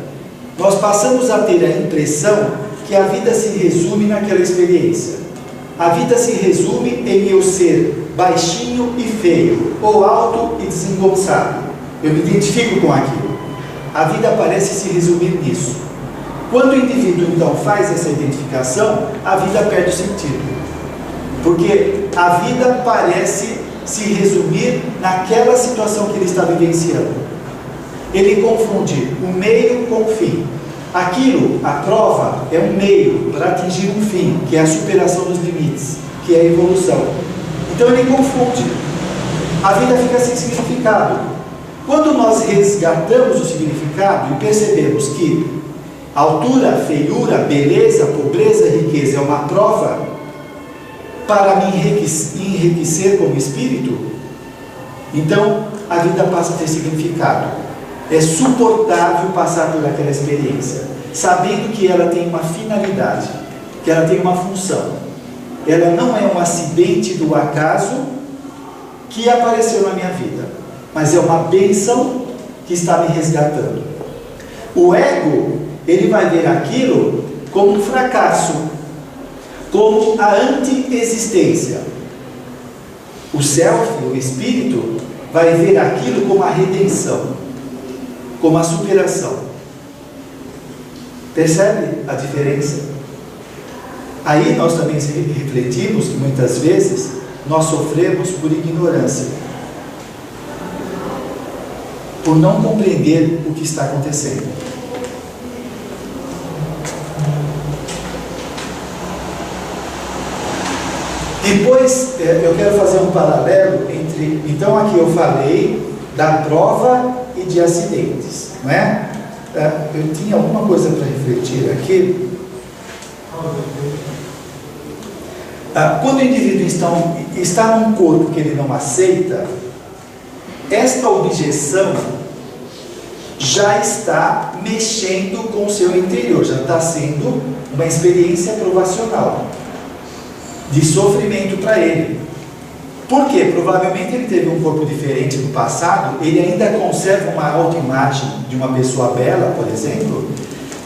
Nós passamos a ter a impressão que a vida se resume naquela experiência. A vida se resume em eu ser baixinho e feio, ou alto e desengonçado. Eu me identifico com aquilo. A vida parece se resumir nisso. Quando o indivíduo então faz essa identificação, a vida perde o sentido. Porque a vida parece se resumir naquela situação que ele está vivenciando. Ele confunde o meio com o fim. Aquilo, a prova, é um meio para atingir um fim, que é a superação dos limites, que é a evolução. Então ele confunde. A vida fica sem significado. Quando nós resgatamos o significado e percebemos que altura, feiura, beleza, pobreza, riqueza é uma prova para me enriquecer como espírito, então a vida passa a ter significado. É suportável passar por aquela experiência, sabendo que ela tem uma finalidade, que ela tem uma função. Ela não é um acidente do acaso que apareceu na minha vida, mas é uma bênção que está me resgatando. O ego, ele vai ver aquilo como um fracasso, como a anti-existência. O self, o espírito, vai ver aquilo como a redenção, como a superação. Percebe a diferença? Aí nós também refletimos que muitas vezes nós sofremos por ignorância, por não compreender o que está acontecendo. Depois, eu quero fazer um paralelo entre... Então, aqui eu falei da prova e de acidentes, não é? Eu tinha alguma coisa para refletir aqui. Quando o indivíduo está num corpo que ele não aceita, esta objeção já está mexendo com o seu interior, já está sendo uma experiência provacional de sofrimento para ele. Por quê? Provavelmente ele teve um corpo diferente no passado, ele ainda conserva uma autoimagem de uma pessoa bela, por exemplo,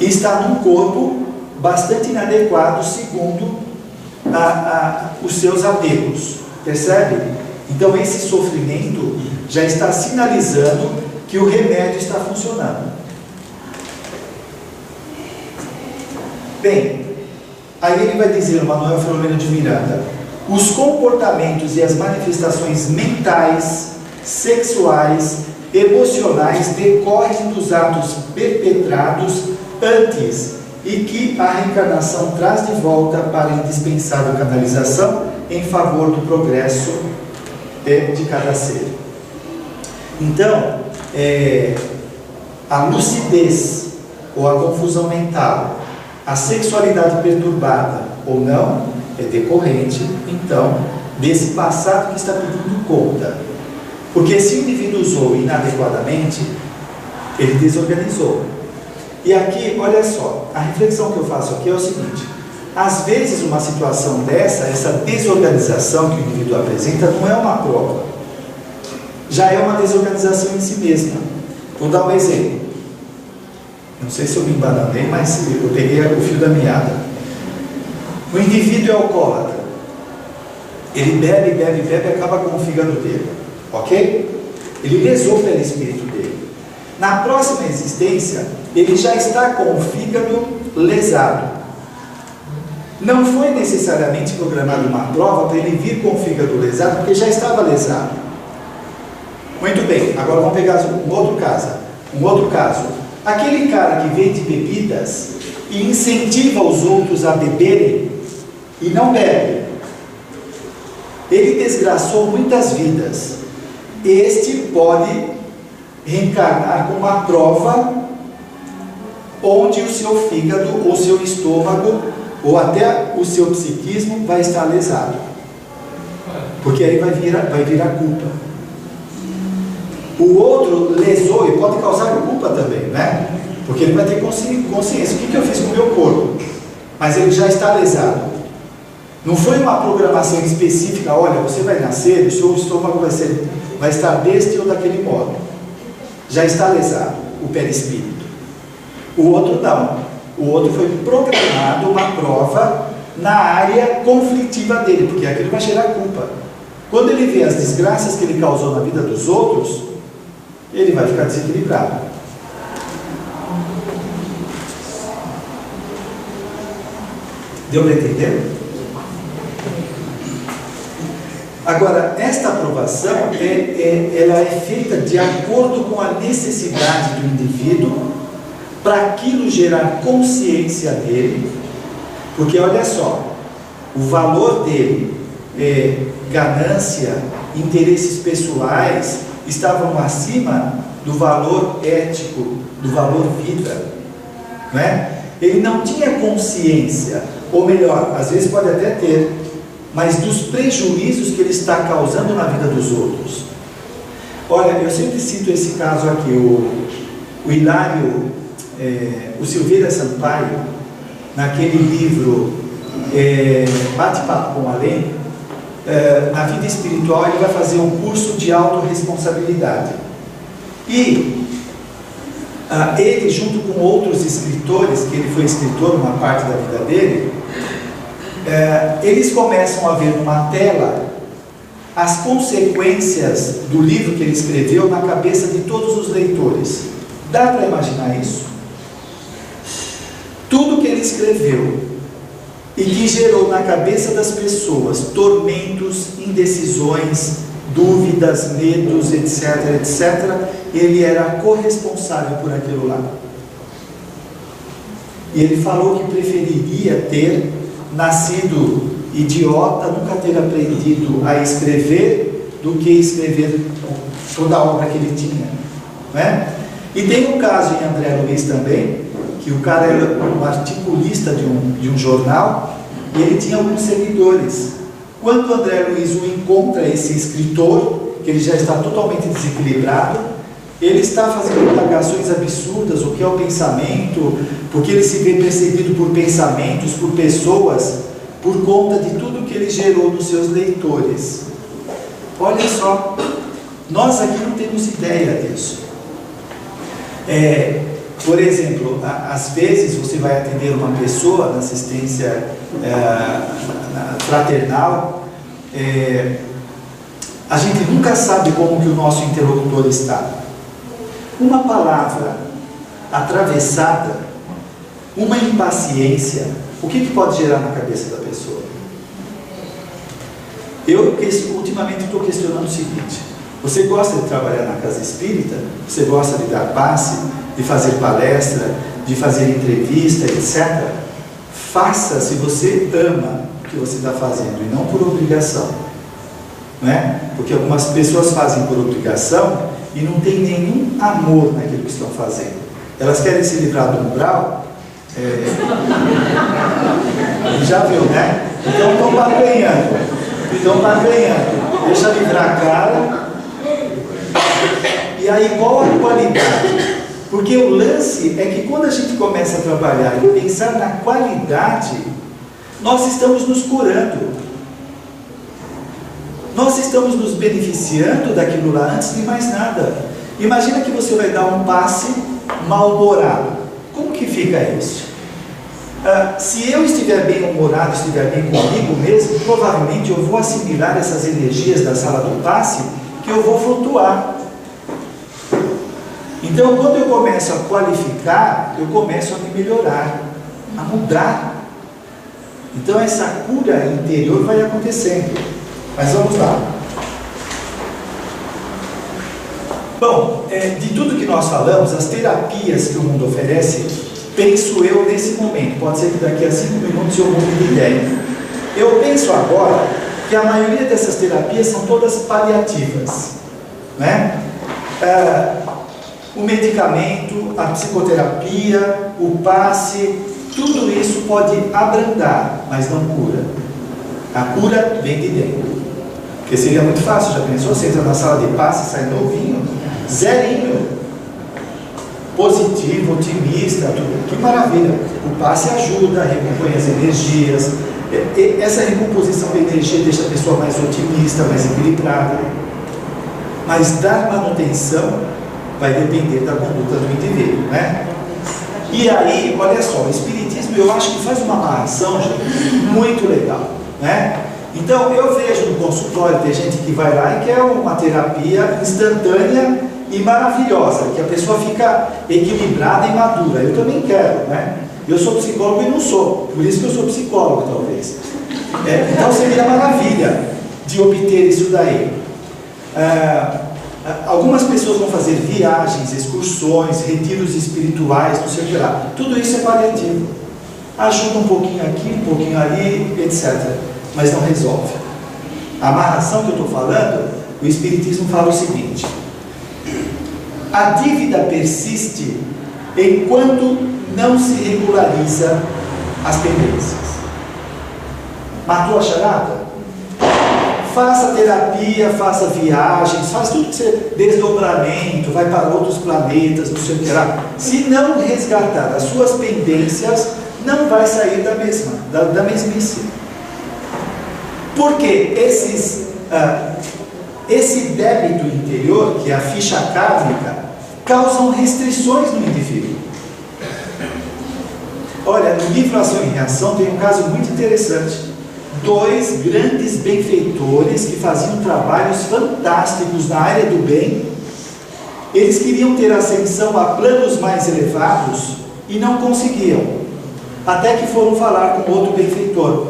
e está num corpo bastante inadequado segundo os seus apegos. Percebe? Então esse sofrimento já está sinalizando que o remédio está funcionando. Bem, aí ele vai dizer, o Manuel Filomeno de Miranda: os comportamentos e as manifestações mentais, sexuais, emocionais decorrem dos atos perpetrados antes e que a reencarnação traz de volta para a indispensável canalização em favor do progresso de cada ser. Então, a lucidez ou a confusão mental, a sexualidade perturbada ou não, é decorrente, então, desse passado que está pedindo conta. Porque se o indivíduo usou inadequadamente, ele desorganizou. E aqui, olha só, a reflexão que eu faço aqui é o seguinte: às vezes uma situação dessa, essa desorganização que o indivíduo apresenta, não é uma prova, já é uma desorganização em si mesma. Vou dar um exemplo. Não sei se eu me embananei, mas eu peguei o fio da meada. O indivíduo é alcoólatra. Ele bebe, bebe, bebe e acaba com o fígado dele. Ok? Ele lesou pelo espírito dele. Na próxima existência, ele já está com o fígado lesado. Não foi necessariamente programada uma prova para ele vir com o fígado lesado, porque já estava lesado. Muito bem, agora vamos pegar um outro caso. Aquele cara que vende bebidas e incentiva os outros a beberem e não bebe, ele desgraçou muitas vidas. Este pode reencarnar com uma prova onde o seu fígado, ou seu estômago, ou até o seu psiquismo vai estar lesado, porque aí vai vir a culpa. O outro lesou e pode causar culpa também, né? Porque ele vai ter consciência. O que eu fiz com o meu corpo? Mas ele já está lesado. Não foi uma programação específica: olha, você vai nascer, o seu estômago vai estar deste ou daquele modo. Já está lesado o perispírito. O outro não. O outro foi programado uma prova na área conflitiva dele, porque aquilo vai gerar culpa. Quando ele vê as desgraças que ele causou na vida dos outros, ele vai ficar desequilibrado. Deu para entender? Agora, esta aprovação ela é feita de acordo com a necessidade do indivíduo, para aquilo gerar consciência dele, porque olha só, o valor dele, ganância, interesses pessoais, estavam acima do valor ético, do valor vida, não é? Ele não tinha consciência, ou melhor, às vezes pode até ter, mas dos prejuízos que ele está causando na vida dos outros. Olha, eu sempre cito esse caso aqui, o Hilário, o Silveira Sampaio, naquele livro Bate-Papo com Além, na vida espiritual ele vai fazer um curso de autorresponsabilidade. E ele, junto com outros escritores, que ele foi escritor uma parte da vida dele, eles começam a ver numa tela as consequências do livro que ele escreveu na cabeça de todos os leitores. Dá para imaginar isso? Tudo que ele escreveu e que gerou na cabeça das pessoas tormentos, indecisões, dúvidas, medos, etc, etc, ele era corresponsável por aquilo lá. E ele falou que preferiria ter nascido idiota, nunca ter aprendido a escrever, do que escrever toda a obra que ele tinha, né? E tem um caso em André Luiz também, que o cara era um articulista de um jornal, e ele tinha alguns seguidores. Quando o André Luiz o encontra, esse escritor, que ele já está totalmente desequilibrado, ele está fazendo indagações absurdas, o que é o pensamento, porque ele se vê perseguido por pensamentos, por pessoas, por conta de tudo que ele gerou nos seus leitores. Olha só, nós aqui não temos ideia disso. Por exemplo, às vezes você vai atender uma pessoa na assistência fraternal, a gente nunca sabe como que o nosso interlocutor está. Uma palavra atravessada, uma impaciência, o que pode gerar na cabeça da pessoa? Eu ultimamente estou questionando o seguinte: você gosta de trabalhar na casa espírita? Você gosta de dar passe, de fazer palestra, de fazer entrevista, etc. Faça se você ama o que você está fazendo e não por obrigação, né? Porque algumas pessoas fazem por obrigação e não tem nenhum amor naquilo que estão fazendo. Elas querem se livrar do umbral, já viu, né? Então estão barganhando, deixa livrar a cara. E aí qual a qualidade? Porque o lance é que quando a gente começa a trabalhar e pensar na qualidade, nós estamos nos curando. Nós estamos nos beneficiando daquilo lá antes de mais nada. Imagina que você vai dar um passe mal-humorado. Como que fica isso? Se eu estiver bem humorado, estiver bem comigo mesmo, provavelmente eu vou assimilar essas energias da sala do passe, que eu vou flutuar. Então, quando eu começo a qualificar, eu começo a me melhorar, a mudar. Então, essa cura interior vai acontecendo. Mas vamos lá. Bom, de tudo que nós falamos, as terapias que o mundo oferece, penso eu nesse momento, pode ser que daqui a 5 minutos eu mude de ideia. Eu penso agora que a maioria dessas terapias são todas paliativas, né? O medicamento, a psicoterapia, o passe, tudo isso pode abrandar, mas não cura. A cura vem de dentro. Porque seria muito fácil, já pensou? Você entra na sala de passe e sai novinho, zerinho, positivo, otimista, tudo. Que maravilha. O passe ajuda, recompõe as energias. Essa recomposição da energia deixa a pessoa mais otimista, mais equilibrada. Mas dar manutenção vai depender da conduta do indivíduo, né? E aí, olha só, o Espiritismo eu acho que faz uma amarração, gente, muito legal, né? Então, eu vejo no consultório, tem gente que vai lá e quer uma terapia instantânea e maravilhosa, que a pessoa fica equilibrada e madura. Eu também quero, né? Eu sou psicólogo e não sou, por isso que eu sou psicólogo, talvez. Então, seria maravilha de obter isso daí. Algumas pessoas vão fazer viagens, excursões, retiros espirituais, não sei o que lá. Tudo isso é paliativo. Ajuda um pouquinho aqui, um pouquinho ali, etc. Mas não resolve. A amarração que eu estou falando, o Espiritismo fala o seguinte: a dívida persiste enquanto não se regulariza as pendências. Matou a charada? faça terapia, faça viagens, faz tudo que você... desdobramento, vai para outros planetas, não sei o que lá. Se não resgatar as suas pendências, não vai sair da mesmice. Porque esse débito interior, que é a ficha kármica, causam restrições no indivíduo. Olha, no livro Ação e Reação tem um caso muito interessante. 2 grandes benfeitores que faziam trabalhos fantásticos na área do bem. Eles queriam ter ascensão a planos mais elevados e não conseguiam, até que foram falar com outro benfeitor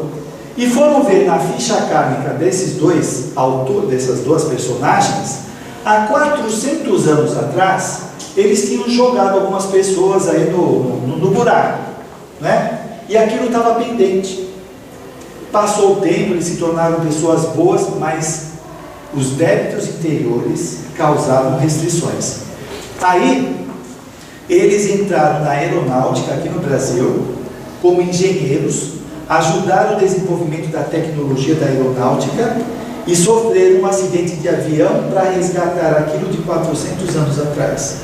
e foram ver na ficha kármica desses dois autores, dessas duas personagens, há 400 anos atrás eles tinham jogado algumas pessoas aí no buraco, né? E aquilo estava pendente. Passou o tempo, eles se tornaram pessoas boas, mas os débitos interiores causavam restrições. Aí, eles entraram na aeronáutica aqui no Brasil, como engenheiros, ajudaram o desenvolvimento da tecnologia da aeronáutica e sofreram um acidente de avião para resgatar aquilo de 400 anos atrás.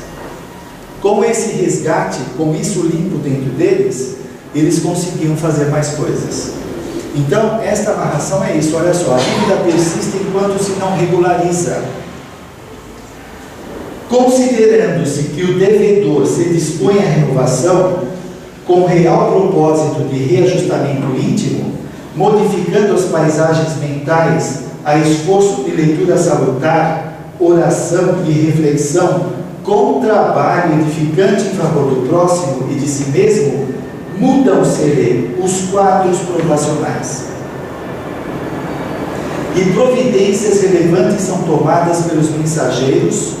Com esse resgate, com isso limpo dentro deles, eles conseguiam fazer mais coisas. Então, esta amarração é isso, olha só, a dívida persiste enquanto se não regulariza. Considerando-se que o devedor se dispõe à renovação, com real propósito de reajustamento íntimo, modificando as paisagens mentais a esforço de leitura salutar, oração e reflexão, com trabalho edificante em favor do próximo e de si mesmo, mudam-se os quadros provacionais. E providências relevantes são tomadas pelos mensageiros,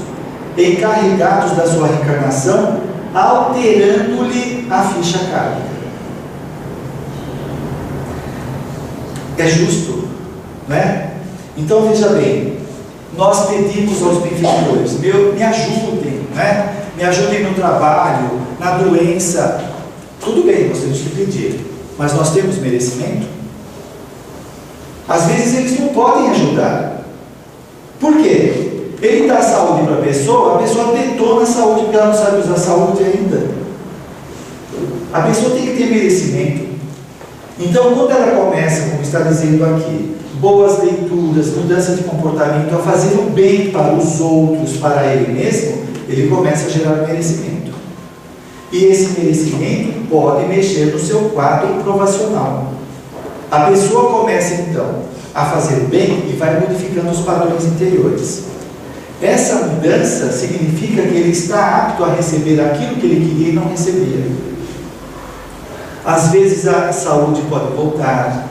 encarregados da sua reencarnação, alterando-lhe a ficha kármica. É justo, né? Então veja bem, nós pedimos aos benfeitores, me ajudem, né? Me ajudem no trabalho, na doença. Tudo bem, nós temos que pedir, mas nós temos merecimento? Às vezes eles não podem ajudar. Por quê? Ele dá saúde para a pessoa detona a saúde, porque ela não sabe usar saúde ainda. A pessoa tem que ter merecimento. Então, quando ela começa, como está dizendo aqui, boas leituras, mudança de comportamento, a fazer o bem para os outros, para ele mesmo, ele começa a gerar merecimento. E esse merecimento pode mexer no seu quadro provacional. A pessoa começa então a fazer o bem e vai modificando os padrões interiores. Essa mudança significa que ele está apto a receber aquilo que ele queria e não recebia. Às vezes a saúde pode voltar,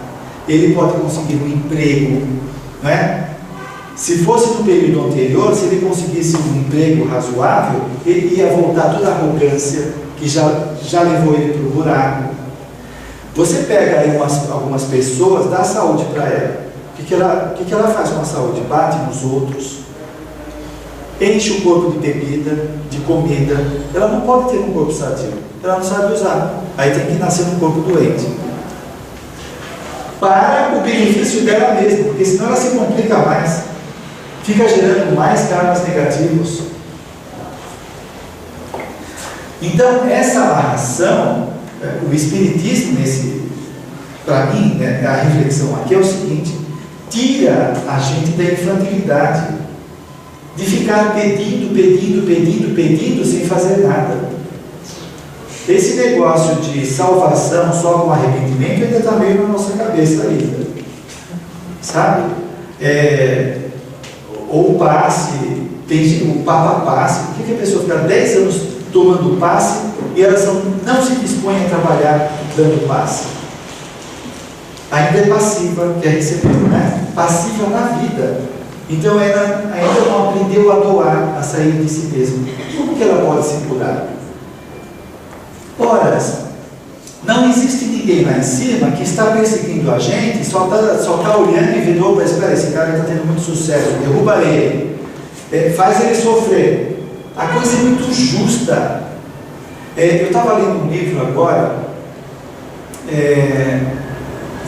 ele pode conseguir um emprego, não é? Se fosse no período anterior, se ele conseguisse um emprego razoável, ele ia voltar toda a arrogância que já levou ele para o buraco. Você pega aí algumas pessoas, dá saúde para ela. O que ela faz com a saúde? Bate nos outros, enche o corpo de bebida, de comida. Ela não pode ter um corpo sadio, ela não sabe usar. Aí tem que nascer um corpo doente. Para o benefício dela mesma, porque senão ela se complica mais, fica gerando mais karmas negativos. Então, essa amarração, o Espiritismo, para mim, né, a reflexão aqui é o seguinte: tira a gente da infantilidade, de ficar pedindo, sem fazer nada. Esse negócio de salvação só com arrependimento ainda está meio na nossa cabeça ainda, sabe? Ou passe, tem o Papa Passe. Por que a pessoa fica 10 anos tomando passe e elas não se dispõem a trabalhar dando passe? Ainda é passiva, quer receber, né? Passiva na vida. Então ela ainda não aprendeu a doar, a sair de si mesma. Como que ela pode se curar? Ora, não existe ninguém lá em cima que está perseguindo a gente, só está olhando e vendo: opa, espera, esse cara está tendo muito sucesso, derruba ele, faz ele sofrer. A coisa é muito justa. Eu estava lendo um livro agora,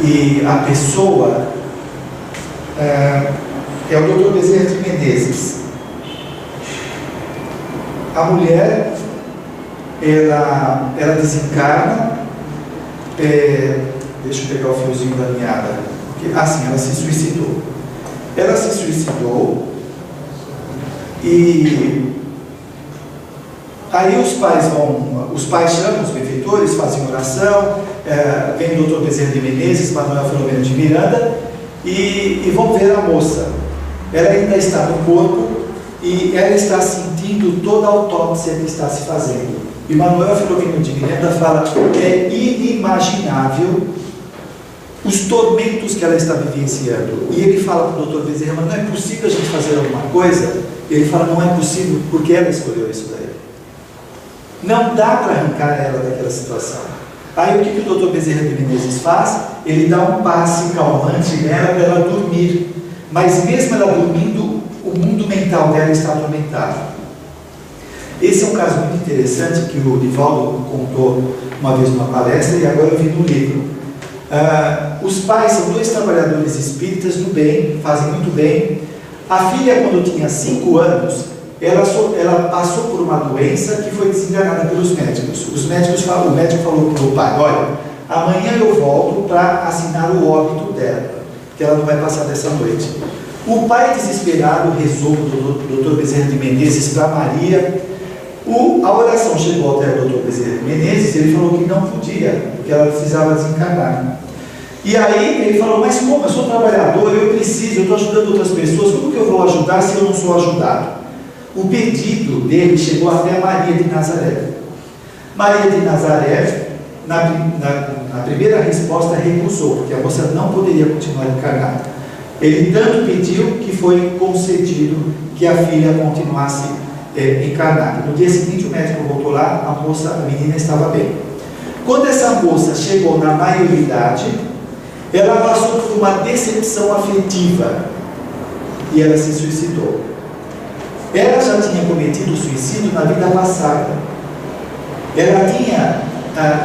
e a pessoa é o Dr. Bezerra de Menezes. A mulher, ela desencarna, deixa eu pegar o fiozinho da meada, sim, ela se suicidou. Ela se suicidou e aí os pais chamam os benfeitores, fazem oração, vem o Dr. Bezerra de Menezes, Manuel Filomeno de Miranda e vão ver a moça. Ela ainda está no corpo e ela está sentindo toda a autópsia que está se fazendo. E Manuel Filomeno de Miranda fala que é inimaginável os tormentos que ela está vivenciando. E ele fala para o Dr. Bezerra, mas não é possível a gente fazer alguma coisa? Ele fala, não é possível porque ela escolheu isso daí. Não dá para arrancar ela daquela situação. Aí o que o Dr. Bezerra de Menezes faz? Ele dá um passe calmante nela para ela dormir. Mas mesmo ela dormindo, o mundo mental dela está atormentado. Esse é um caso muito interessante que o Divaldo contou uma vez numa palestra e agora eu vi no livro. Os pais são 2 trabalhadores espíritas do bem, fazem muito bem. A filha, quando tinha 5 anos, ela passou por uma doença que foi desenganada pelos médicos. O médico falou para o pai, olha, amanhã eu volto para assinar o óbito dela, que ela não vai passar dessa noite. O pai, desesperado, rezou do Dr. Bezerra de Menezes para Maria. A oração chegou até o Dr. Bezerra de Menezes e ele falou que não podia, porque ela precisava desencarnar. E aí ele falou, mas como? Eu sou trabalhador, eu estou ajudando outras pessoas, como que eu vou ajudar se eu não sou ajudado? O pedido dele chegou até Maria de Nazaré. Maria de Nazaré, na primeira resposta, recusou, porque a moça não poderia continuar encarnada. Ele tanto pediu que foi concedido que a filha continuasse encarnada. No dia seguinte, o médico voltou lá, a menina estava bem. Quando essa moça chegou na maioridade, ela passou por uma decepção afetiva e ela se suicidou. Ela já tinha cometido suicídio na vida passada. Ela tinha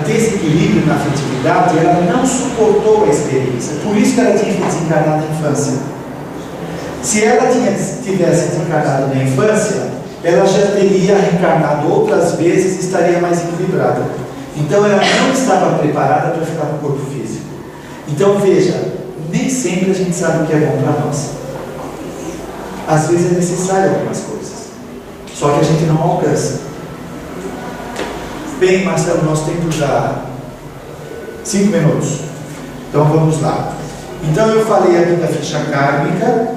desequilíbrio na afetividade, ela não suportou a experiência. Por isso que ela tinha que desencarnar na infância. Se ela tivesse desencarnado na infância, ela já teria reencarnado outras vezes e estaria mais equilibrada. Então ela não estava preparada para ficar no corpo físico. Então veja, nem sempre a gente sabe o que é bom para nós. Às vezes é necessário algumas coisas, só que a gente não alcança. Bem, Marcelo, nosso tempo já 5 minutos. Então vamos lá. Então eu falei aqui da ficha kármica.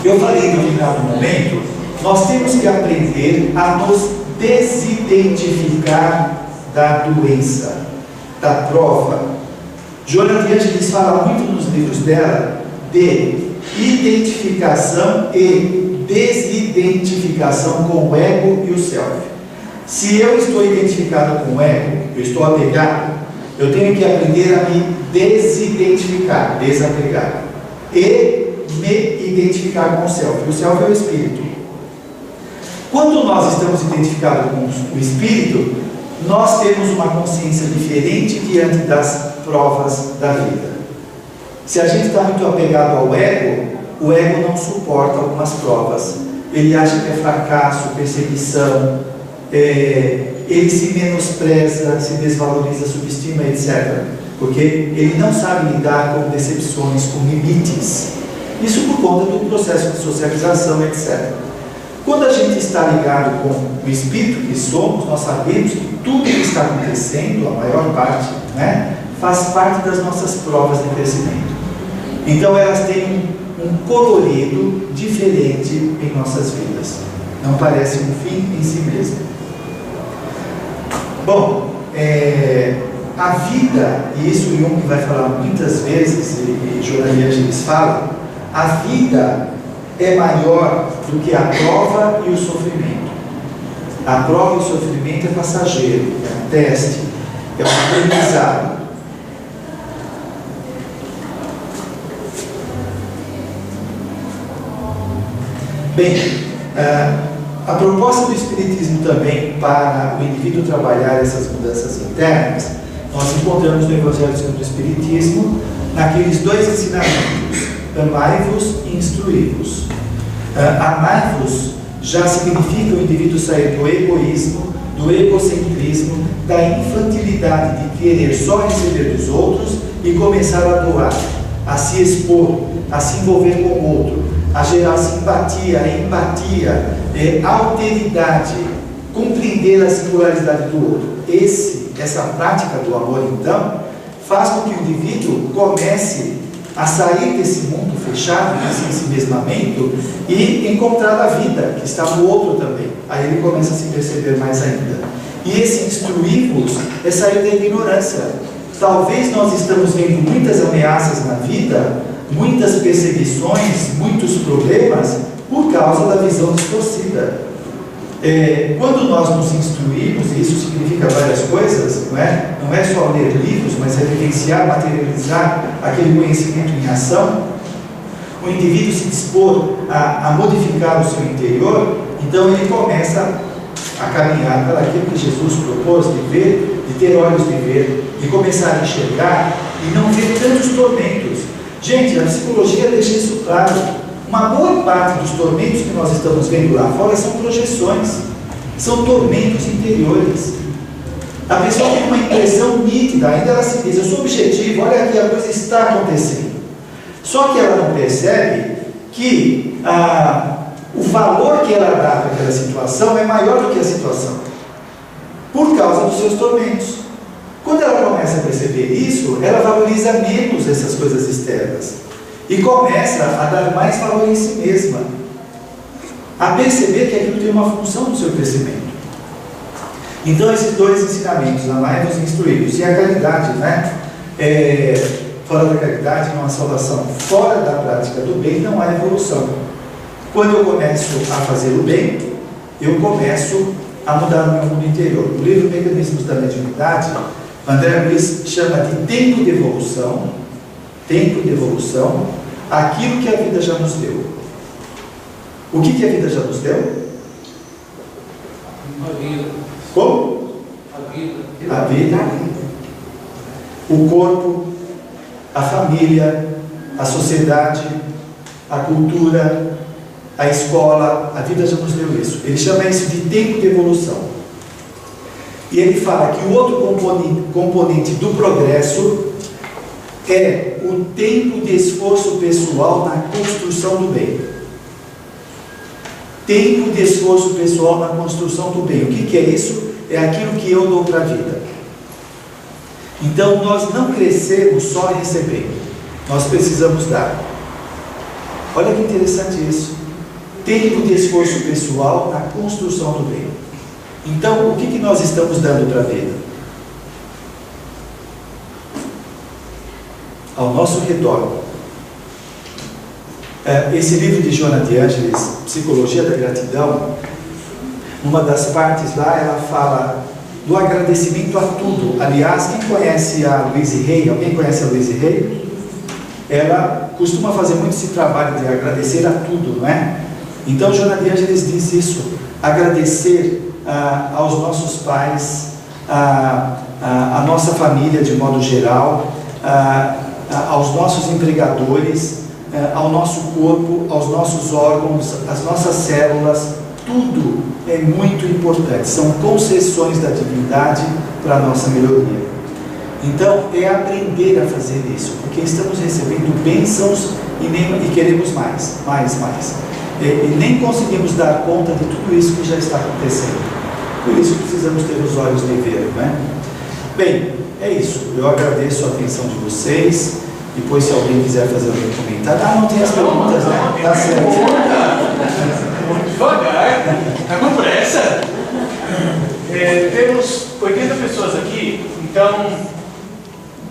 Eu falei em determinado momento, nós temos que aprender a nos desidentificar da doença, da prova. Joana de Ângeles fala muito nos livros dela de identificação e desidentificação com o ego e o self. Se eu estou identificado com o ego, eu estou apegado, eu tenho que aprender a me desidentificar, desapegar, e me identificar com o self. O self é o espírito. Quando nós estamos identificados com o espírito, nós temos uma consciência diferente diante das provas da vida. Se a gente está muito apegado ao ego, o ego não suporta algumas provas. Ele acha que é fracasso, perseguição, ele se menospreza, se desvaloriza, subestima, etc. Porque ele não sabe lidar com decepções, com limites. Isso por conta do processo de socialização, etc. Quando a gente está ligado com o espírito que somos, nós sabemos que tudo que está acontecendo, a maior parte, faz parte das nossas provas de crescimento. Então elas têm um colorido diferente em nossas vidas. Não parece um fim em si mesmo. Bom, a vida, e isso Jung vai falar muitas vezes, e Joana de Ângeles fala, a vida é maior do que a prova e o sofrimento. A prova e o sofrimento é passageiro, é um teste, é um aprendizado. Bem, a proposta do Espiritismo também para o indivíduo trabalhar essas mudanças internas nós encontramos no Evangelho segundo o Espiritismo, naqueles dois ensinamentos: amai-vos e instruí-vos. Amai-vos já significa o indivíduo sair do egoísmo, do egocentrismo, da infantilidade de querer só receber dos outros e começar a doar, a se expor, a se envolver com o outro, a gerar simpatia, empatia, alteridade, compreender a singularidade do outro. Essa prática do amor, então, faz com que o indivíduo comece a sair desse mundo fechado, desse ensimesmamento, e encontrar a vida que está no outro também. Aí ele começa a se perceber mais ainda. E esse instruir-vos é sair da ignorância. Talvez nós estamos vendo muitas ameaças na vida, muitas perseguições, muitos problemas, por causa da visão distorcida. Quando nós nos instruímos, e isso significa várias coisas, não é só ler livros, mas é vivenciar, materializar aquele conhecimento em ação, o indivíduo se dispor a modificar o seu interior, então ele começa a caminhar para aquilo que Jesus propôs de ver, de ter olhos de ver, de começar a enxergar e não ver tantos tormentos. Gente, a psicologia deixa isso claro. Uma boa parte dos tormentos que nós estamos vendo lá fora são projeções, são tormentos interiores. A pessoa tem uma impressão nítida, ainda ela se diz: eu sou objetivo, olha aqui, a coisa está acontecendo. Só que ela não percebe que o valor que ela dá para aquela situação é maior do que a situação, por causa dos seus tormentos. Quando ela começa a perceber isso, ela valoriza menos essas coisas externas e começa a dar mais valor em si mesma, a perceber que aquilo tem uma função no seu crescimento. Então, esses dois ensinamentos, amai-vos e instruí-vos, e a caridade, fora da caridade não há salvação, fora da prática do bem não há evolução. Quando eu começo a fazer o bem, eu começo a mudar o meu mundo interior. O livro Mecanismos da Mediunidade, André Luiz chama de tempo de evolução, aquilo que a vida já nos deu. O que a vida já nos deu? A vida. Como? A vida. A vida, o corpo, a família, a sociedade, a cultura, a escola. A vida já nos deu isso. Ele chama isso de tempo de evolução. E ele fala que o outro componente do progresso é o tempo de esforço pessoal na construção do bem. Tempo de esforço pessoal na construção do bem. O que é isso? É aquilo que eu dou para a vida. Então nós não crescemos só recebendo, nós precisamos dar. Olha que interessante isso. Tempo de esforço pessoal na construção do bem. Então o que nós estamos dando para a vida? Ao nosso redor. Esse livro de Joana de Ângeles, Psicologia da Gratidão, numa das partes lá, ela fala do agradecimento a tudo. Aliás, quem conhece a Louise Hay? Alguém conhece a Louise Hay? Ela costuma fazer muito esse trabalho de agradecer a tudo, não é? Então, Joana de Ângeles diz isso: agradecer aos nossos pais, à nossa família de modo geral, aos nossos empregadores, ao nosso corpo, aos nossos órgãos, às nossas células. Tudo é muito importante, são concessões da divindade para a nossa melhoria. Então, é aprender a fazer isso, porque estamos recebendo bênçãos e queremos mais. E nem conseguimos dar conta de tudo isso que já está acontecendo. Por isso precisamos ter os olhos de ver, não é? Bem, é isso. Eu agradeço a atenção de vocês. Depois, se alguém quiser fazer algum comentário. Não tem as perguntas, né? Tá certo. Devagar, está com pressa. Temos 80 pessoas aqui, então,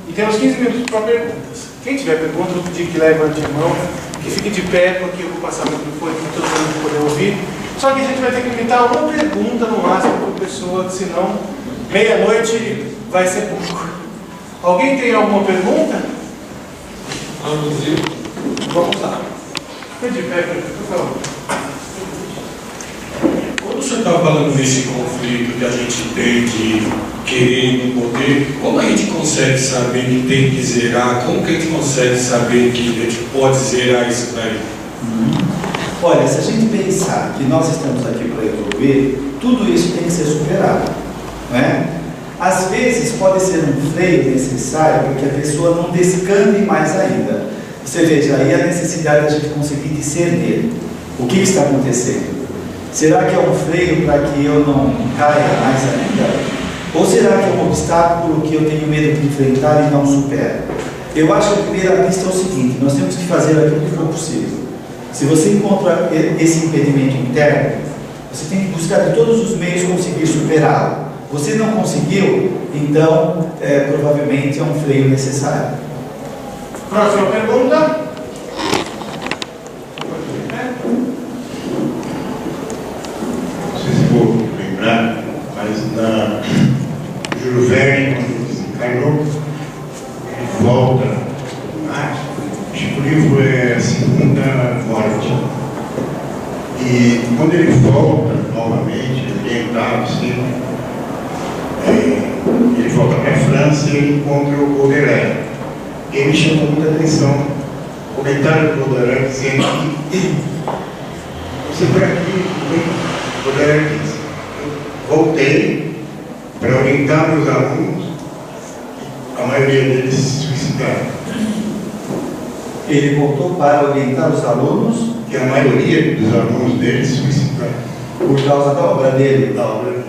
e temos 15 minutos para perguntas. Quem tiver pergunta, eu vou pedir que levante a mão, que fique de pé, porque eu vou passar o microfone para todo mundo poder ouvir. Só que a gente vai ter que limitar uma pergunta no máximo por pessoa, senão meia-noite vai ser pouco. Alguém tem alguma pergunta? Vamos lá. Fique de pé, por favor. quando o senhor está falando nesse conflito que a gente tem de querer e não poder, como a gente consegue saber que tem que zerar? Como que a gente consegue saber que a gente pode zerar isso daí? Olha, se a gente pensar que nós estamos aqui para evoluir, tudo isso tem que ser superado, não é? Às vezes pode ser um freio necessário para que a pessoa não descambe mais ainda. Você veja aí a necessidade da gente conseguir discernir o que está acontecendo. Será que é um freio para que eu não caia mais ainda? Ou será que é um obstáculo que eu tenho medo de enfrentar e não supero? Eu acho que a primeira pista é o seguinte: nós temos que fazer aquilo que for possível. Se você encontra esse impedimento interno, você tem que buscar de todos os meios conseguir superá-lo. Você não conseguiu, então provavelmente é um freio necessário. Próxima pergunta. Não sei se vou lembrar, mas na Júlio Verne, quando ele desencarnou, ele volta a Marte. Acho que o livro é A Segunda Morte. E quando ele volta novamente, orientado sempre, ele volta para a França e ele encontra o Baudelaire. E ele me chamou muita atenção o comentário do Baudelaire dizendo que você por aqui, o Baudelaire diz: eu voltei para orientar meus alunos, a maioria deles se suicidaram. Ele voltou para orientar os alunos, E a maioria dos alunos deles se suicidaram. por causa da obra dele. Da obra dele.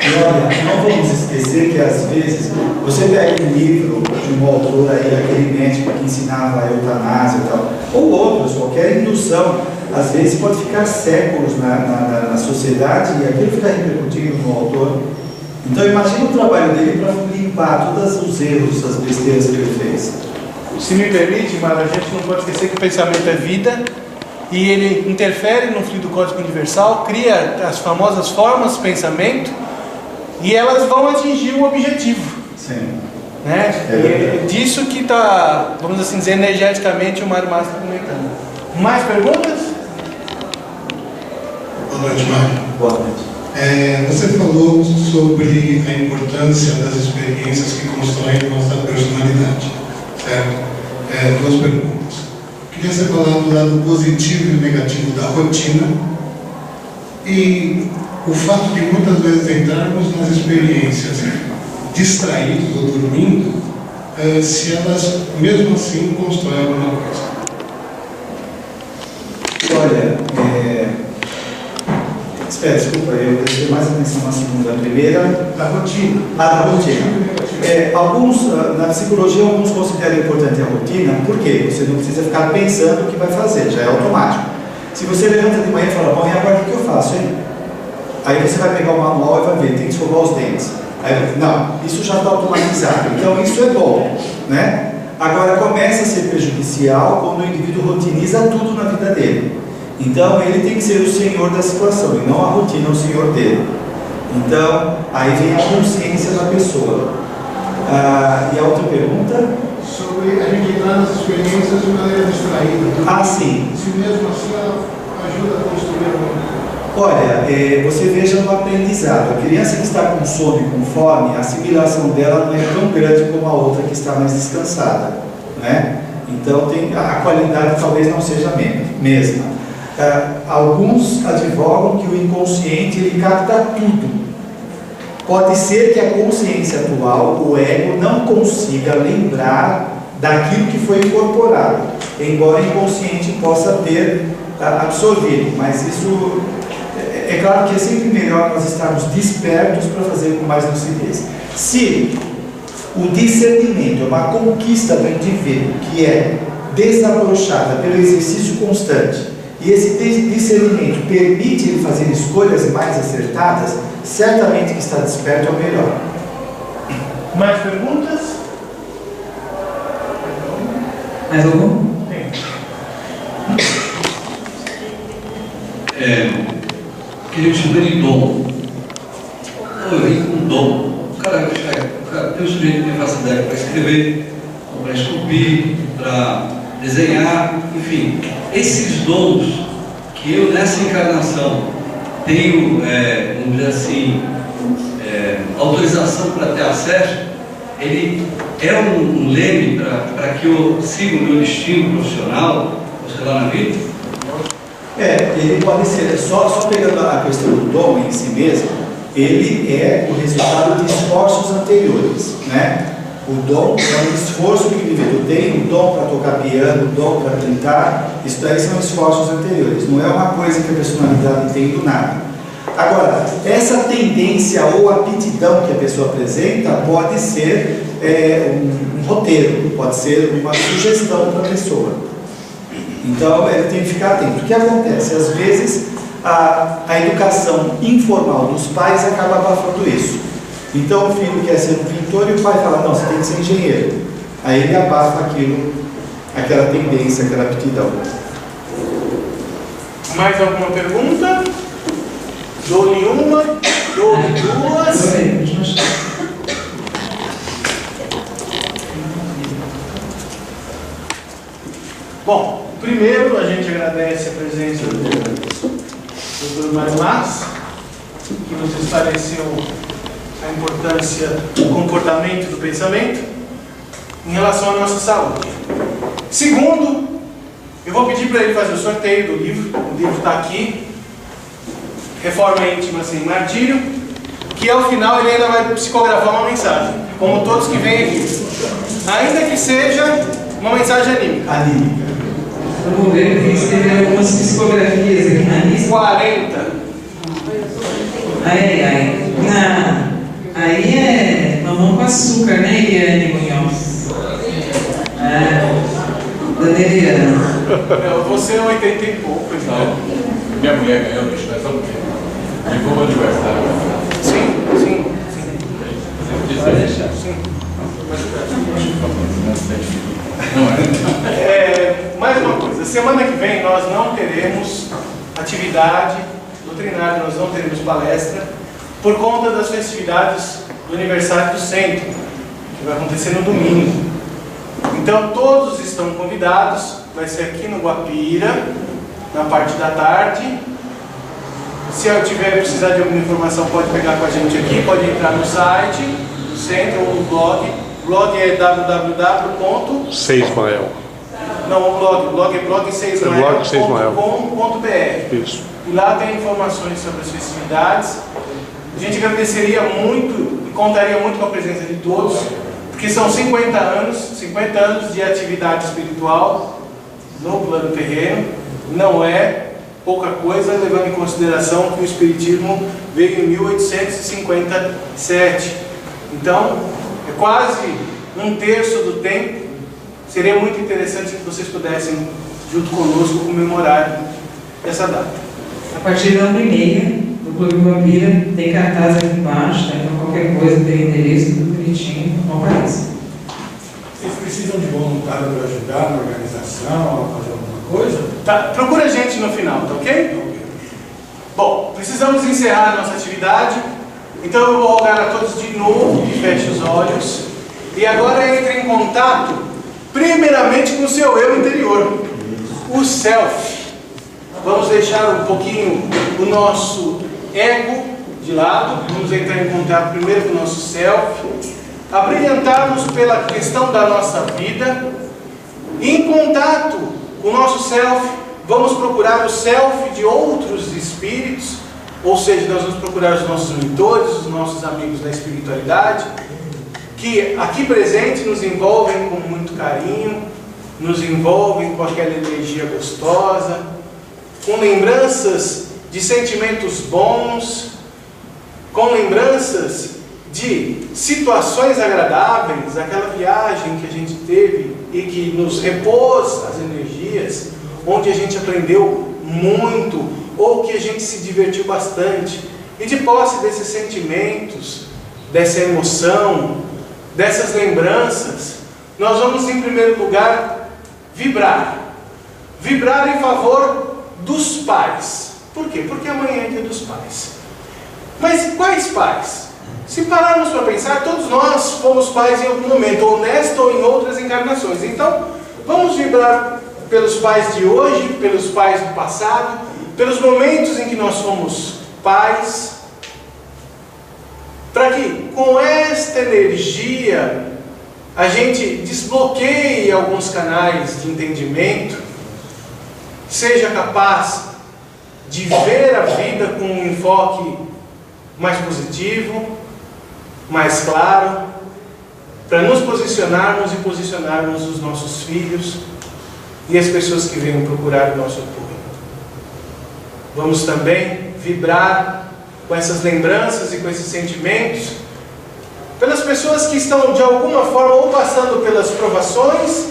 E olha, não vamos esquecer que às vezes você pega um livro de um autor aí, aquele médico que ensinava a eutanásia e tal, ou outros, qualquer indução, às vezes pode ficar séculos na sociedade e aquilo fica repercutindo no autor. Então imagina o trabalho dele para limpar todos os erros, as besteiras que ele fez. Se me permite, mas a gente não pode esquecer que o pensamento é vida e ele interfere no fluido cósmico universal, cria as famosas formas de pensamento e elas vão atingir o objetivo. Sim. Né? E é disso que está, vamos assim dizer, energeticamente o Mário Márcio está comentando. Mais perguntas? Boa noite, Mário. Boa noite. Você falou sobre a importância das experiências que constroem a nossa personalidade, certo? Duas perguntas. Queria você falar do lado positivo e negativo da rotina e o fato de muitas vezes entrarmos nas experiências distraídos ou dormindo, se elas mesmo assim constroem alguma coisa. Olha, espera, desculpa, eu prestei mais atenção na segunda. A primeira, Da rotina. da rotina. Na psicologia, alguns consideram importante a rotina, porque você não precisa ficar pensando o que vai fazer, já é automático. Se você levanta de manhã e fala, bom, e agora o que eu faço, hein? Aí você vai pegar o manual e vai ver, tem que escovar os dentes. Aí, não, isso já está automatizado, então isso é bom, né? Agora começa a ser prejudicial quando o indivíduo rotiniza tudo na vida dele. Então ele tem que ser o senhor da situação e não a rotina o senhor dele. Então aí vem a consciência da pessoa. E a outra pergunta? Sobre a gente entrar nas experiências de maneira distraída. Sim. Se mesmo assim ela ajuda a construir a... Olha, você veja no aprendizado. A criança que está com sono e com fome, a assimilação dela não é tão grande como a outra que está mais descansada, né? Então a qualidade talvez não seja a mesma. Alguns advogam que o inconsciente ele capta tudo. Pode ser que a consciência atual, o ego, não consiga lembrar daquilo que foi incorporado, embora o inconsciente possa ter absorvido, mas isso é claro que é sempre melhor nós estarmos despertos para fazer com mais lucidez. Se o discernimento é uma conquista do indivíduo que é desabrochada pelo exercício constante, e esse discernimento permite ele fazer escolhas mais acertadas, certamente que está desperto é o melhor. Mais perguntas? Mais algum? Queria descobrir dom. Eu vim com dom. O cara tem um sujeito que tem facilidade para escrever, para esculpir, para desenhar, enfim. Esses dons que eu nessa encarnação tenho, vamos dizer assim, autorização para ter acesso, ele é um leme para que eu siga o meu destino profissional, sei lá, na vida? Ele pode ser, só pegando a questão do dom em si mesmo, ele é o resultado de esforços anteriores, né? O dom é um esforço que o indivíduo tem, o dom para tocar piano, o dom para cantar, isso daí são esforços anteriores, não é uma coisa que a personalidade tem do nada. Agora, essa tendência ou aptidão que a pessoa apresenta pode ser um roteiro, pode ser uma sugestão para a pessoa. Então, ele tem que ficar atento. O que acontece? Às vezes, a educação informal dos pais acaba abafando isso. Então, o filho quer ser um pintor e o pai fala, não, você tem que ser engenheiro. Aí ele abafa aquela tendência, aquela aptidão. Mais alguma pergunta? Dou-lhe uma, dou-lhe duas. Bom, primeiro a gente agradece a presença do Dr. Mário Mas, que nos esclareceu a importância do comportamento e do pensamento em relação à nossa saúde. Segundo, eu vou pedir para ele fazer o sorteio do livro. O livro está aqui, Reforma Íntima Sem Martírio, que ao final ele ainda vai psicografar uma mensagem, como todos que vêm aqui, ainda que seja uma mensagem anímica. Vamos ver, tem que escrever algumas psicografias aqui na lista. 40. Aí é mamão com açúcar, né, Eliane Munhoz? Dona Eliane. Você é 80 e pouco, então. Minha mulher ganhou, bicho, não é só porque. E como aniversário. Sim. Vai deixar. Sim. Não é? Mais uma coisa, semana que vem nós não teremos atividade doutrinária, nós não teremos palestra, por conta das festividades do aniversário do centro, que vai acontecer no domingo. Então todos estão convidados, vai ser aqui no Guapira, na parte da tarde. Se eu precisar de alguma informação, pode pegar com a gente aqui, pode entrar no site do centro ou no blog. O blog é www. Seismael. Não, o blog é blog6mael.com.br. Isso. E lá tem informações sobre as festividades. A gente agradeceria muito e contaria muito com a presença de todos, porque são 50 anos de atividade espiritual no plano terreno. Não é pouca coisa, levando em consideração que o Espiritismo veio em 1857. Então, é quase um terço do tempo. Seria muito interessante que vocês pudessem, junto conosco, comemorar essa data. A partir da 1h30, do Clube Guapira, tem cartaz aqui embaixo, tá? Então qualquer coisa, tem endereço, tudo bonitinho, não aparece. Vocês precisam de voluntário para ajudar na organização, a fazer alguma coisa? Tá, procura a gente no final, tá ok? Bom, precisamos encerrar a nossa atividade, então eu vou rogar a todos de novo que fechem os olhos e agora entre em contato primeiramente com o seu eu interior, o self. Vamos deixar um pouquinho o nosso ego de lado, vamos entrar em contato primeiro com o nosso self, abrilhantarmos pela questão da nossa vida. Em contato com o nosso self, vamos procurar o self de outros espíritos, ou seja, nós vamos procurar os nossos mentores, os nossos amigos da espiritualidade, que aqui presentes nos envolvem com muito carinho, nos envolvem com aquela energia gostosa, com lembranças de sentimentos bons, com lembranças de situações agradáveis, aquela viagem que a gente teve e que nos repôs as energias, onde a gente aprendeu muito, ou que a gente se divertiu bastante, e de posse desses sentimentos, dessa emoção, dessas lembranças, nós vamos em primeiro lugar vibrar em favor dos pais. Por quê? Porque amanhã é dia dos pais. Mas quais pais? Se pararmos para pensar, todos nós fomos pais em algum momento, ou nesta ou em outras encarnações. Então, Vamos vibrar pelos pais de hoje, pelos pais do passado, pelos momentos em que nós fomos pais, para que com esta energia a gente desbloqueie alguns canais de entendimento, seja capaz de ver a vida com um enfoque mais positivo, mais claro, para nos posicionarmos e posicionarmos os nossos filhos e as pessoas que venham procurar o nosso apoio. Vamos também vibrar com essas lembranças e com esses sentimentos pelas pessoas que estão de alguma forma ou passando pelas provações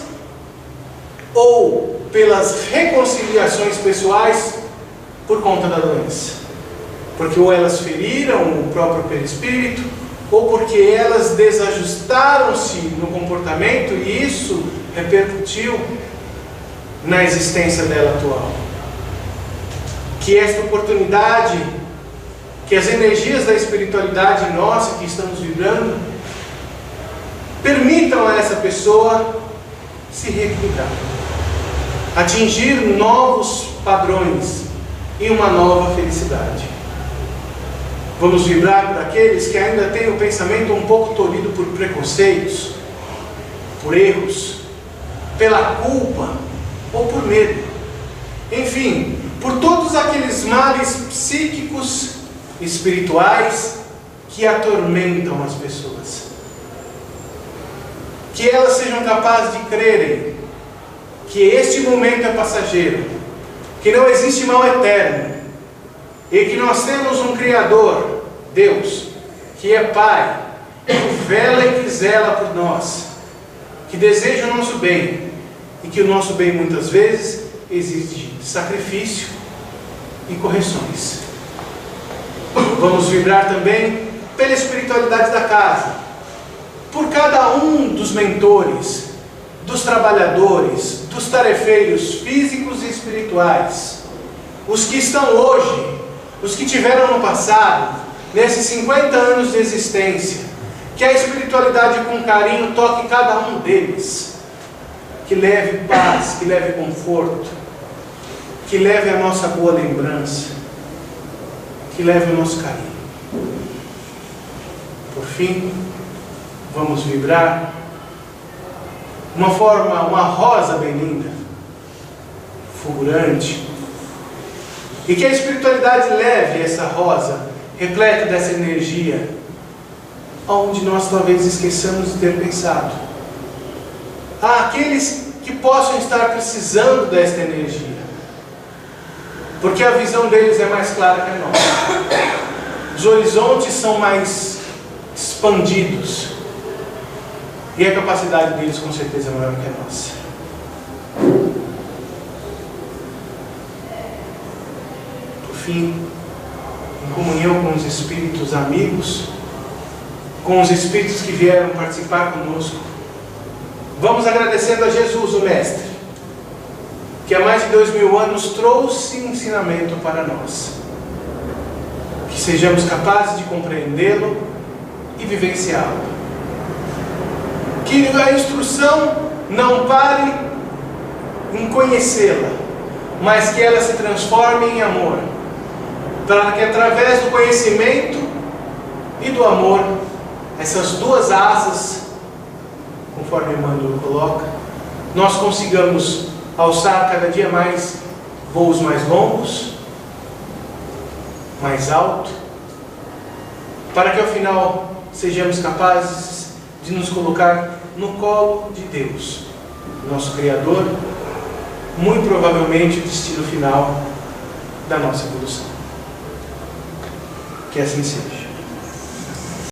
ou pelas reconciliações pessoais por conta da doença. Porque ou elas feriram o próprio perispírito, ou porque elas desajustaram-se no comportamento e isso repercutiu na existência dela atual. Que esta oportunidade, que as energias da espiritualidade nossa que estamos vibrando, permitam a essa pessoa se reequilibrar, atingir novos padrões e uma nova felicidade. Vamos vibrar por aqueles que ainda têm o pensamento um pouco tolhido por preconceitos, por erros, pela culpa ou por medo. Enfim, por todos aqueles males psíquicos, espirituais que atormentam as pessoas. Que elas sejam capazes de crerem que este momento é passageiro, que não existe mal eterno, e que nós temos um Criador, Deus, que é Pai, que vela e que zela por nós, que deseja o nosso bem, e que o nosso bem muitas vezes exige sacrifício e correções. Vamos vibrar também pela espiritualidade da casa, por cada um dos mentores, dos trabalhadores, dos tarefeiros físicos e espirituais, os que estão hoje, os que tiveram no passado, nesses 50 anos de existência, que a espiritualidade com carinho toque cada um deles, que leve paz, que leve conforto, que leve a nossa boa lembrança, que leve o nosso carinho. Por fim, vamos vibrar uma rosa bem linda, fulgurante, e que a espiritualidade leve essa rosa, repleta dessa energia, aonde nós talvez esqueçamos de ter pensado. Há aqueles que possam estar precisando desta energia, porque a visão deles é mais clara que a nossa. Os horizontes são mais expandidos, e a capacidade deles com certeza é maior que a nossa. Fim, em comunhão com os espíritos amigos, com os espíritos que vieram participar conosco, vamos agradecendo a Jesus, o Mestre, que há mais de 2000 anos trouxe ensinamento para nós, que sejamos capazes de compreendê-lo e vivenciá-lo, que a instrução não pare em conhecê-la, mas que ela se transforme em amor, para que através do conhecimento e do amor, essas duas asas, conforme Emmanuel coloca, nós consigamos alçar cada dia mais voos mais longos, mais alto, para que ao final sejamos capazes de nos colocar no colo de Deus, nosso Criador, muito provavelmente o destino final da nossa evolução. Que assim seja.